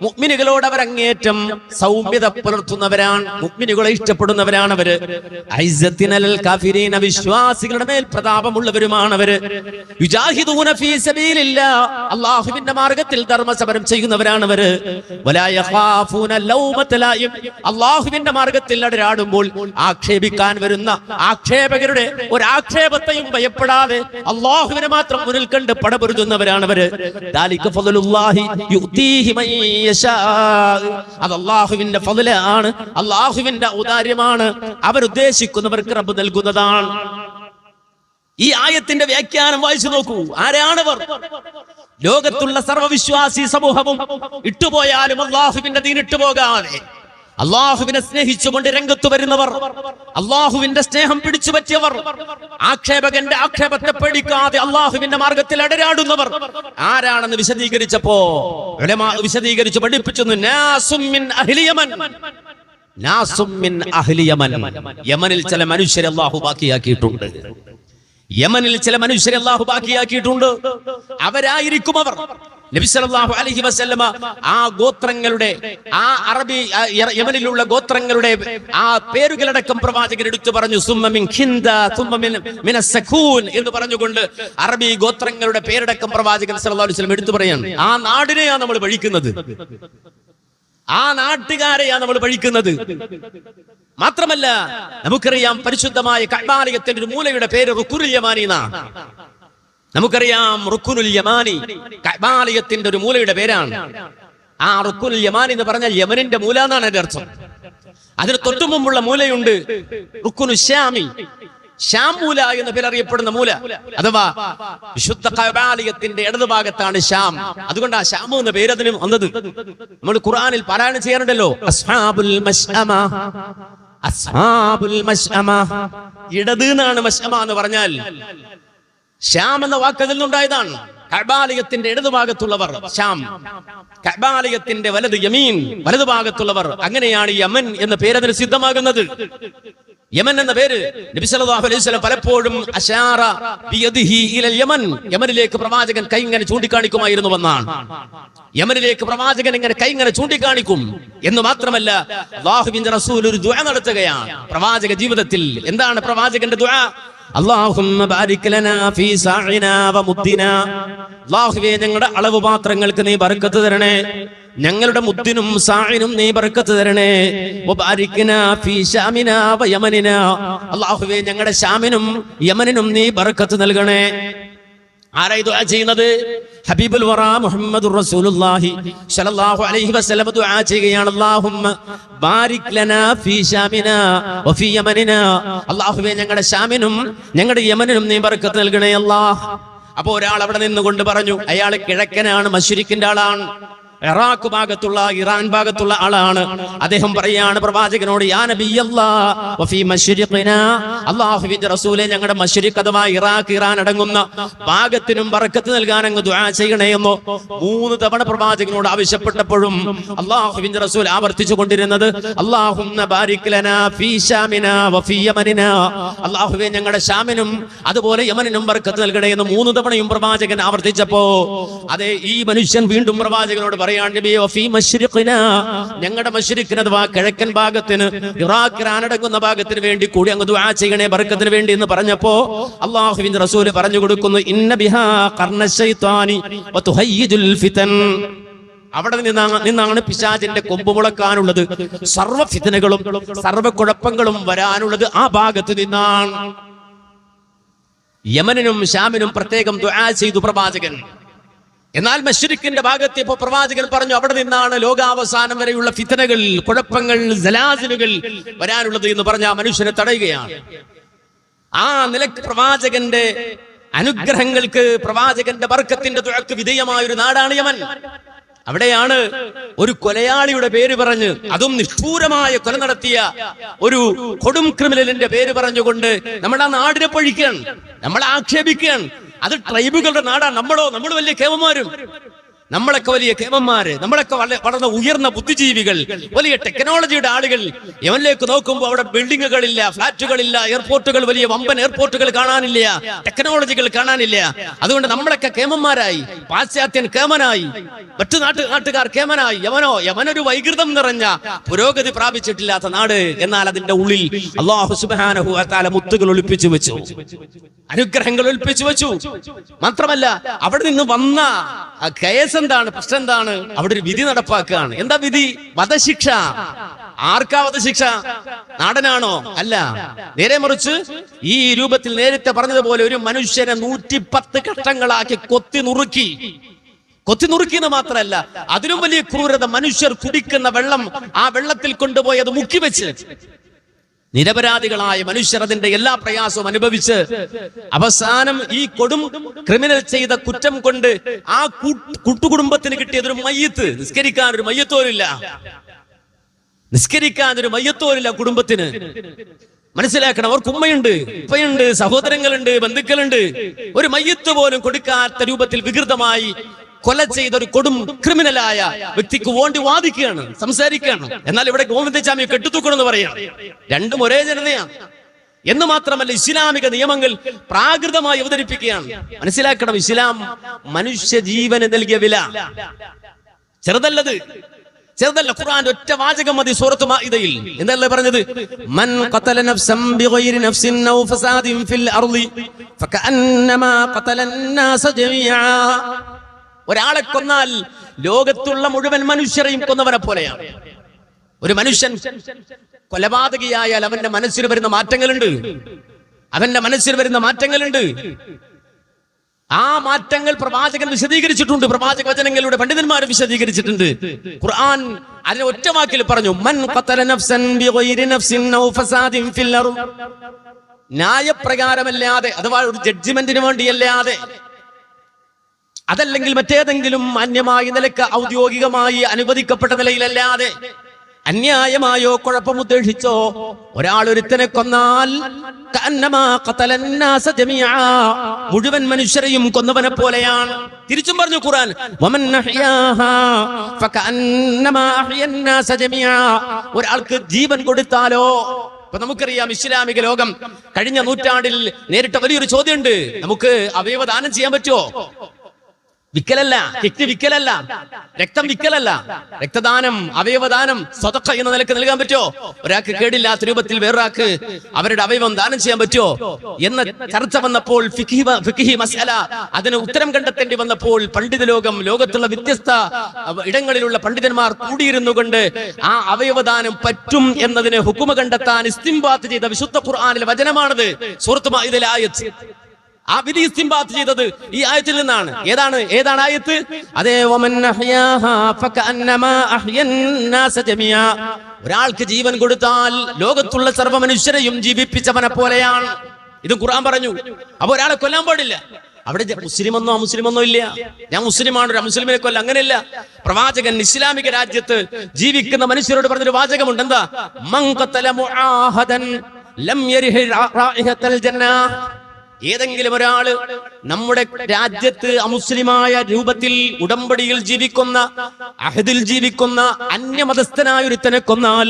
മുഅ്മിനുകളോട് അവർ അങ്ങേറ്റം സൗമ്യത പുലർത്തുന്നവരാണ്, മുഅ്മിനുകളെ ഇഷ്ടപ്പെടുന്നവരാണ് അവര്. അഇസ്സത്തിൻ അലൽ കാഫിരീന, വിശ്വാസികളുടെ മേൽ പ്രതാപമുള്ളവരുമാണ് അവര്. യുജാഹിദൂന ഫീ സബീലില്ലാഹ്, അല്ലാഹുവിന്റെ മാർഗ്ഗത്തിൽ ധർമ്മസമരം ചെയ്യുന്നവരാണ് അവര്. വലാ യഖാഫൂന ലൗമത ലായിം, അല്ലാഹുവിന്റെ മാർഗ്ഗത്തിൽ അടരാടുമ്പോൾ ആക്ഷേപിക്കാൻ വരുന്ന ആക്ഷേപകരുടെ ഒരു ആക്ഷേപത്തെയും ഭയപ്പെടാതെ അല്ലാഹുവിനെ മാത്രം മുന്നിൽ കണ്ട് പടപൊരുതുന്നവരാണ് അവര്. ദാലിക ഫളലുല്ലാഹി യുഅതീഹി മൻ യശാ. അത് അല്ലാഹുവിന്റെ ഫളലാണ്, അല്ലാഹുവിന്റെ ഔദാര്യമാണ്. അവരുദ്ദേശിക്കുന്നവർക്ക് റബ്ബ് നൽകുന്നതാണ്. ഈ ആയത്തിന്റെ വ്യാഖ്യാനം വായിച്ചു നോക്കൂ. ആരാണവർ? ലോകത്തുള്ള സർവ്വവിശ്വാസി സമൂഹവും ഇട്ടുപോയാലും അല്ലാഹുവിന്റെ ദീൻ ഇട്ടുപോകാതെ അള്ളാഹുവിനെ സ്നേഹിച്ചുകൊണ്ട് രംഗത്ത് വരുന്നവർ, അള്ളാഹുവിന്റെ സ്നേഹം പിടിച്ചു പറ്റിയവർ, ആക്ഷേപകന്റെ ആക്ഷേപത്തെ പേടിക്കാതെ അള്ളാഹുവിന്റെ മാർഗത്തിൽ അടരാടുന്നവർ ആരാണെന്ന് വിശദീകരിച്ചപ്പോ വിശദീകരിച്ച് പഠിപ്പിച്ചു. നാസും മിൻ അഹ്ലി യമൻ. നാസും മിൻ അഹ്ലി യമൻ. യമനിൽ ചില മനുഷ്യരെ അള്ളാഹു ബാക്കിയാക്കിയിട്ടുണ്ട്. യമനിൽ ചില മനുഷ്യരെ അള്ളാഹു ബാക്കിയാക്കിയിട്ടുണ്ട്. അവരായിരിക്കും അവർ. നബി സല്ലല്ലാഹു അലൈഹി വസല്ലമ ആ ഗോത്രങ്ങളുടെ, ആ അറബി യമനിലുള്ള ഗോത്രങ്ങളുടെ ആ പേരുകളടക്കം പ്രവാചകൻ എടുത്തു പറഞ്ഞു. സുമ്മ മിൻ ഖിന്ദ സുമ്മ മിൻ അസ്സകൂൻ എന്ന് പറഞ്ഞുകൊണ്ട് അറബി ഗോത്രങ്ങളുടെ പേരടക്കം പ്രവാചകൻ സല്ലല്ലാഹു അലൈഹി വസല്ലം എടുത്തു പറയാണ്. ആ നാടിനെയാണ് നമ്മൾ പഴിക്കുന്നത്, ആ നാട്ടുകാരെയാണ് നമ്മൾ പഴിക്കുന്നത്. മാത്രമല്ല നമുക്കറിയാം, പരിശുദ്ധമായ കഅബാലയത്തിന്റെ ഒരു മൂലയുടെ പേര് റുക്നുൽ യമാനി എന്നാണ്. നമുക്കറിയാം റുക്നുൽ യമാനി കഅബാലയത്തിന്റെ ഒരു മൂലയുടെ പേരാണ്. ആ റുക്നുൽ യമാനി എന്ന് പറഞ്ഞാൽ യമനിന്റെ മൂല എന്നാണ് അതിന്റെ അർത്ഥം. അതിന് തൊട്ടു മുമ്പുള്ള മൂലയുണ്ട് റുക്നു ശ്യാമി, ശ്യാം മൂല എന്ന പേരറിയപ്പെടുന്ന മൂല. അഥവാ വിശുദ്ധ കഅബാലയത്തിന്റെ ഇടതുഭാഗത്താണ് ശ്യാം. അതുകൊണ്ട് ആ ശ്യാം എന്ന പേര് അതിന് വന്നത്. നമ്മൾ ഖുർആനിൽ പാരായണം ചെയ്യാറുണ്ടല്ലോ, അസ്ഹാബുൽ മശ്അമ, അസ്ഹാബുൽ മശ്അമ. ഇടത് എന്നാണ് മശ്അമ എന്ന് പറഞ്ഞാൽ. ശ്യാം എന്ന വാക്ക് അതിൽ നിന്നുണ്ടായതാണ്. കഅബാലയത്തിന്റെ ഇടതുഭാഗത്തുള്ളവർ ശ്യാം, കഅബാലയത്തിന്റെ വലത് യമീൻ, വലതുഭാഗത്തുള്ളവർ. അങ്ങനെയാണ് യമൻ എന്ന പേര് അതിന് സിദ്ധമാകുന്നത്. യമൻ എന്ന പേര് നബി സല്ലല്ലാഹു അലൈഹി വസല്ലം പലപ്പോഴും അശാറ ബിയദിഹി ഇലൽ യമൻ, യമനിലേക്ക് പ്രവാചകൻ കൈ ഇങ്ങനെ ചൂണ്ടിക്കാണിക്കുമായിരുന്നു എന്നാണ്. യമനിലേക്ക് പ്രവാചകൻ ഇങ്ങനെ കൈ ഇങ്ങനെ ചൂണ്ടിക്കാണിക്കും എന്ന് മാത്രമല്ല, അല്ലാഹുവിന്റെ റസൂൽ ഒരു ദുആ നടത്തുകയാണ് പ്രവാചക ജീവിതത്തിൽ. എന്താണ് പ്രവാചകന്റെ ദുആ? അല്ലാഹുമ്മ ബാരിക് ലനാ ഫീ സാഇനാ വ മുദ്ദിനാ. അല്ലാഹുവേ, ഞങ്ങളുടെ അളവ് പാത്രങ്ങൾക്ക് നീ ബർക്കത്ത് തരണേ, ഞങ്ങളുടെ മുദ്ദിനും സാഇനും നീ ബർക്കത്ത് തരണേ. വ ബാരിക്നാ ഫീ ശാമിനാ വ യമനിനാ. അല്ലാഹുവേ, ഞങ്ങളുടെ ശാമിനും യമനിനും നീ ബർക്കത്ത് നൽകണേ. ആരായി ദുആ ചെയ്യുന്നത്? ഹബീബുൽ വറ മുഹമ്മദുർ റസൂലുള്ളാഹി സ്വല്ലല്ലാഹു അലൈഹി വസല്ലം ദുആ ചെയ്യുകയാണ്. അല്ലാഹുമ്മ ബാരിക് ലനാ ഫീ ശാമിനാ വ ഫീ യമനിനാ. അല്ലാഹുവേ, ഞങ്ങളുടെ ശാമിനും ഞങ്ങളുടെ യമനിനും നീ ബർക്കത്ത് നൽകണേ അല്ലാഹ്. അപ്പോൾ ഒരാൾ അവിടെ നിന്നുകൊണ്ട് പറഞ്ഞു, അയാൾ കിഴക്കനാണ്, മശ്രിക്കിന്റെ ആളാണ്, ഇറാഖ് ഭാഗത്തുള്ള, ഇറാൻ ഭാഗത്തുള്ള ആളാണ്. അദ്ദേഹം പറയാണ് പ്രവാചകനോട്, യാ നബിയല്ലാഹ് വഫീ മശ്രിഖിനാ. അല്ലാഹുവിന്റെ റസൂലേ, ഞങ്ങളുടെ മശ്രിഖ് അഥവാ ഇറാഖ്, ഇറാൻ അടങ്ങുന്ന ഭാഗത്തിനും ബർക്കത്ത് നൽകാൻ അങ്ങ് ദുആ ചെയ്യണേ എന്ന് 3 തവണ പ്രവാചകനോട് ആവശ്യപ്പെട്ടപ്പോഴും അല്ലാഹുവിന്റെ റസൂൽ ആവർത്തിച്ചു കൊണ്ടിരുന്നത് അല്ലാഹുമ്മ ബാരിക് ലനാ ഫീ ശാമിനാ വഫീ യമനിനാ. അല്ലാഹുവേ, ഞങ്ങളുടെ ശാമിനും അതുപോലെ യമനിനും ബർക്കത്ത് നൽകണേ എന്ന് 3 തവണയും പ്രവാചകൻ ആവർത്തിച്ചപ്പോ അതെ ഈ മനുഷ്യൻ വീണ്ടും പ്രവാചകനോട് ഞങ്ങളുടെ മശ്രിഖിന് അഥവാ കിഴക്കൻ ഭാഗത്തിന്, ഇറാഖ്, ഇറാൻ അടങ്ങുന്ന ഭാഗത്തിന് വേണ്ടി കൂടി അങ്ങ് ദുആ ചെയ്യണേ ബർക്കത്തിന് വേണ്ടി എന്ന് പറഞ്ഞപ്പോ അല്ലാഹുവിന്റെ റസൂൽ പറഞ്ഞു കൊടുക്കുന്നു, ഇന്ന ബിഹാ ഖർന ശൈത്താനി വതുഹയ്യിജുൽ ഫിതൻ. അവിടെ നിന്നാണ് പിശാചിന്റെ കൊമ്പ് മുളക്കാനുള്ളത്. സർവ്വ ഫിത്നകളും സർവ്വ കുഴപ്പങ്ങളും വരാനുള്ളത് ആ ഭാഗത്ത് നിന്നാണ്. യമനിനും ശാമിനും പ്രത്യേകം ദുആ ചെയ്തു പ്രവാചകൻ. എന്നാൽ മശ്രിക്കിന്റെ ഭാഗത്ത് പ്രവാചകൻ പറഞ്ഞു, അവിടെ നിന്നാണ് ലോകാവസാനം വരെയുള്ള ഫിത്നകൾ, കുഴപ്പങ്ങൾ, സലാസിലുകൾ വരാനുള്ളത് എന്ന് പറഞ്ഞ ആ മനുഷ്യനെ തടയുകയാണ്. ആ നിലക്ക് പ്രവാചകന്റെ അനുഗ്രഹങ്ങൾക്ക്, പ്രവാചകന്റെ ബർക്കത്തിന്റെ ദുആക്ക് വിധേയമായ ഒരു നാടാണ് യമൻ. അവിടെയാണ് ഒരു കൊലയാളിയുടെ പേര് പറഞ്ഞ്, അതും നിഷ്ഠൂരമായ കൊല നടത്തിയ ഒരു കൊടും ക്രിമിനലിന്റെ പേര് പറഞ്ഞുകൊണ്ട് നമ്മൾ ആ നാടിനെ പഴിക്കുകയാണ്, നമ്മളെ ആക്ഷേപിക്കുകയാണ്. അത് ട്രൈബുകളുടെ നാടാണ്. നമ്മൾ വലിയ കേവന്മാരും, നമ്മളൊക്കെ വലിയ കേവന്മാര്, നമ്മളൊക്കെ വളർന്ന ഉയർന്ന ബുദ്ധിജീവികൾ, വലിയ ടെക്നോളജിയുടെ ആളുകൾ. യമനിലേക്ക് നോക്കുമ്പോൾ അവിടെ ബിൽഡിങ്ങുകളില്ല, ഫ്ലാറ്റുകളില്ല, എയർപോർട്ടുകൾ, വലിയ വമ്പൻ എയർപോർട്ടുകൾ കാണാനില്ല, ടെക്നോളജികൾ കാണാനില്ല. അതുകൊണ്ട് നമ്മളൊക്കെ കേമന്മാരായി, പാശ്ചാത്യൻ കേമനായി, മറ്റു നാട്ടുകാർ കേമനായി. യമനൊരു വൈകൃതം നിറഞ്ഞ പുരോഗതി പ്രാപിച്ചിട്ടില്ലാത്ത നാട്. എന്നാൽ അതിന്റെ ഉള്ളിൽ അല്ലാഹു സുബ്ഹാനഹു വ തആല മുത്തുകൾ ഒളിപ്പിച്ചു വെച്ചു, അനുഗ്രഹങ്ങൾ ഒളിപ്പിച്ചു വെച്ചു. മാത്രമല്ല അവിടെ നിന്ന് വന്ന കേസ് എന്താണ്, പ്രശ്നം എന്താണ്? അവിടെ ഒരു വിധി നടപ്പാക്കുകയാണ്. എന്താ വിധി? വധശിക്ഷ. ആർക്കാ വധശിക്ഷ? നാടനാണോ? അല്ല, നേരെ മറിച്ച് ഈ രൂപത്തിൽ നേരത്തെ പറഞ്ഞതുപോലെ ഒരു മനുഷ്യനെ 110 കഷ്ടങ്ങളാക്കി കൊത്തി നുറുക്കി കൊത്തി നുറുക്കിയെന്ന് മാത്രമല്ല, അതിലും വലിയ ക്രൂരത, മനുഷ്യർ കുടിക്കുന്ന വെള്ളം ആ വെള്ളത്തിൽ കൊണ്ടുപോയി അത് മുക്കിവെച്ച് നിരപരാധികളായ മനുഷ്യർ അതിന്റെ എല്ലാ പ്രയാസവും അനുഭവിച്ച് അവസാനം ഈ കൊടും ക്രിമിനൽ ചെയ്ത കുറ്റം കൊണ്ട് ആ കൂട്ടുകുടുംബത്തിന് കിട്ടിയതൊരു മയ്യത്ത്. നിസ്കരിക്കാൻ ഒരു മയ്യത്തോരില്ല, നിസ്കരിക്കാൻ ഒരു മയ്യത്തോരില്ല കുടുംബത്തിന്. മനസ്സിലാക്കണം, അവർക്ക് ഉമ്മയുണ്ട്, ഉപ്പയുണ്ട്, സഹോദരങ്ങളുണ്ട്, ബന്ധുക്കളുണ്ട്. ഒരു മയ്യത്ത് പോലും കൊടുക്കാത്ത രൂപത്തിൽ വികൃതമായി കൊല ചെയ്ത ഒരു കൊടും ക്രിമിനലായ വ്യക്തിക്ക് വേണ്ടി വാദിക്കുകയാണ്, സംസാരിക്കുകയാണ്. എന്നാൽ ഇവിടെ ഗോവിന്ദസ്വാമിയെ കെട്ടിത്തൂക്കണമെന്ന് പറയാം. രണ്ടും ഒരേ ജനതയാണ് എന്ന് മാത്രമല്ല, ഇസ്ലാമിക നിയമങ്ങൾ പ്രാകൃതമായി അവതരിപ്പിക്കുകയാണ്. മനസ്സിലാക്കണം, ഇസ്ലാം മനുഷ്യ ജീവന് നൽകിയ വില ചെറുതല്ലത്, ചെറുതല്ല. ഖുർആന്റെ ഒറ്റ വാചകം മതി സൂറത്ത് മാഇദയിൽ. എന്തല്ലേ പറഞ്ഞത്? മൻ ഖതല നഫ്സൻ ബിഗൈരി നഫ്സിൻ ഔ ഫസാദിൻ ഫിൽ അർളി ഫകഅന്നമാ ഖതലൻ നാസ ജമീഅ. ഒരാളെ കൊന്നാൽ ലോകത്തുള്ള മുഴുവൻ മനുഷ്യരെയും കൊന്നവനെ പോലെയാണ്. ഒരു മനുഷ്യൻ കൊലപാതകിയായാൽ അവന്റെ മനസ്സിൽ വരുന്ന മാറ്റങ്ങളുണ്ട്, അവന്റെ മനസ്സിൽ വരുന്ന മാറ്റങ്ങളുണ്ട്. ആ മാറ്റങ്ങൾ പ്രവാചകൻ വിശദീകരിച്ചിട്ടുണ്ട്, പ്രവാചക വചനങ്ങളുടെ പണ്ഡിതന്മാർ വിശദീകരിച്ചിട്ടുണ്ട്. ഖുർആൻ അതിനെ ഒറ്റ വാക്കിൽ പറഞ്ഞു, മൻ ഖതല നഫ്സൻ ബിഗൈരി നഫ്സിൻ ഔ ഫസാദിൻ ഫിൽ അർള്. ന്യായപ്രകാരമല്ലാതെ, അഥവാ ഒരു ജഡ്ജ്മെന്റിന് വേണ്ടിയല്ലാതെ, അതല്ലെങ്കിൽ മറ്റേതെങ്കിലും മാന്യമായ നിലക്ക് ഔദ്യോഗികമായി അനുവദിക്കപ്പെട്ട നിലയിലല്ലാതെ അന്യായമായോ കുഴപ്പമുദ്ദേശിച്ചോ ഒരാൾ ഒരുത്തനെ കൊന്നാൽ മുഴുവൻ മനുഷ്യരെയും കൊന്നവനെ പോലെയാണ്. തിരിച്ചും പറഞ്ഞു ഖുർആൻ, ഒരാൾക്ക് ജീവൻ കൊടുത്താലോ. ഇപ്പൊ നമുക്കറിയാം, ഇസ്ലാമിക ലോകം കഴിഞ്ഞ നൂറ്റാണ്ടിൽ നേരിട്ട വലിയൊരു ചോദ്യമുണ്ട്. നമുക്ക് അവയവദാനം ചെയ്യാൻ പറ്റുമോ? വിക്കലല്ല, കിറ്റ് വിക്കലല്ല, രക്തം വിക്കലല്ല. രക്തദാനം, അവയവദാനം സ്വതക്ക എന്ന നിലക്ക് നൽകാൻ പറ്റുമോ? ഒരാൾക്ക് കേടില്ലാത്ത രൂപത്തിൽ വേറൊരാൾക്ക് അവരുടെ അവയവം ദാനം ചെയ്യാൻ പറ്റുമോ എന്ന ചർച്ച വന്നപ്പോൾ, ഫിഖ്ഹി മസ്അല, അതിന് ഉത്തരം കണ്ടെത്തേണ്ടി വന്നപ്പോൾ പണ്ഡിത ലോകം, ലോകത്തുള്ള വ്യത്യസ്ത ഇടങ്ങളിലുള്ള പണ്ഡിതന്മാർ കൂടിയിരുന്നു കൊണ്ട് ആ അവയവദാനം പറ്റും എന്നതിന് ഹുക്കുമ കണ്ടെത്താൻ ഇസ്തിംബാത്ത് ചെയ്ത വിശുദ്ധ ഖുർആനിലെ വചനമാണത്. സൂറത്ത് മാഇദയിലെ ആയത്ത്. ആ വിധി ഇസ്തിംബാത്ത് ചെയ്തത് ഈ ആയത്തിൽ നിന്നാണ്. ഏതാണ് ആയത്ത്? അതേ, ഒരാൾക്ക് ജീവൻ കൊടുത്താൽ ലോകത്തുള്ള സർവ്വ മനുഷ്യരെയും ജീവിപ്പിച്ചവനെ പോലെയാണ്. ഇത് ഖുർആൻ പറഞ്ഞു. അപ്പൊ ഒരാളെ കൊല്ലാൻ പാടില്ല. അവിടെ മുസ്ലിമെന്നോ അമുസ്ലിമെന്നോ ഇല്ല. ഞാൻ മുസ്ലിമാണ്, ഒരു അമുസ്ലിമിനെ കൊല്ല, അങ്ങനെയല്ല. പ്രവാചകൻ ഇസ്ലാമിക രാജ്യത്ത് ജീവിക്കുന്ന മനുഷ്യരോട് പറഞ്ഞൊരു വാചകമുണ്ട്. എന്താ? മൻ ഖതല മുആഹദൻ ലം യരിഹ റായിഹത്തൽ ജന്ന. ഏതെങ്കിലും ഒരാള് നമ്മുടെ രാജ്യത്ത് അമുസ്ലിമായ രൂപത്തിൽ ഉടമ്പടിയിൽ ജീവിക്കുന്ന, അഹദിൽ ജീവിക്കുന്ന അന്യമതസ്ഥനായ ഒരുത്തനെ കൊന്നാൽ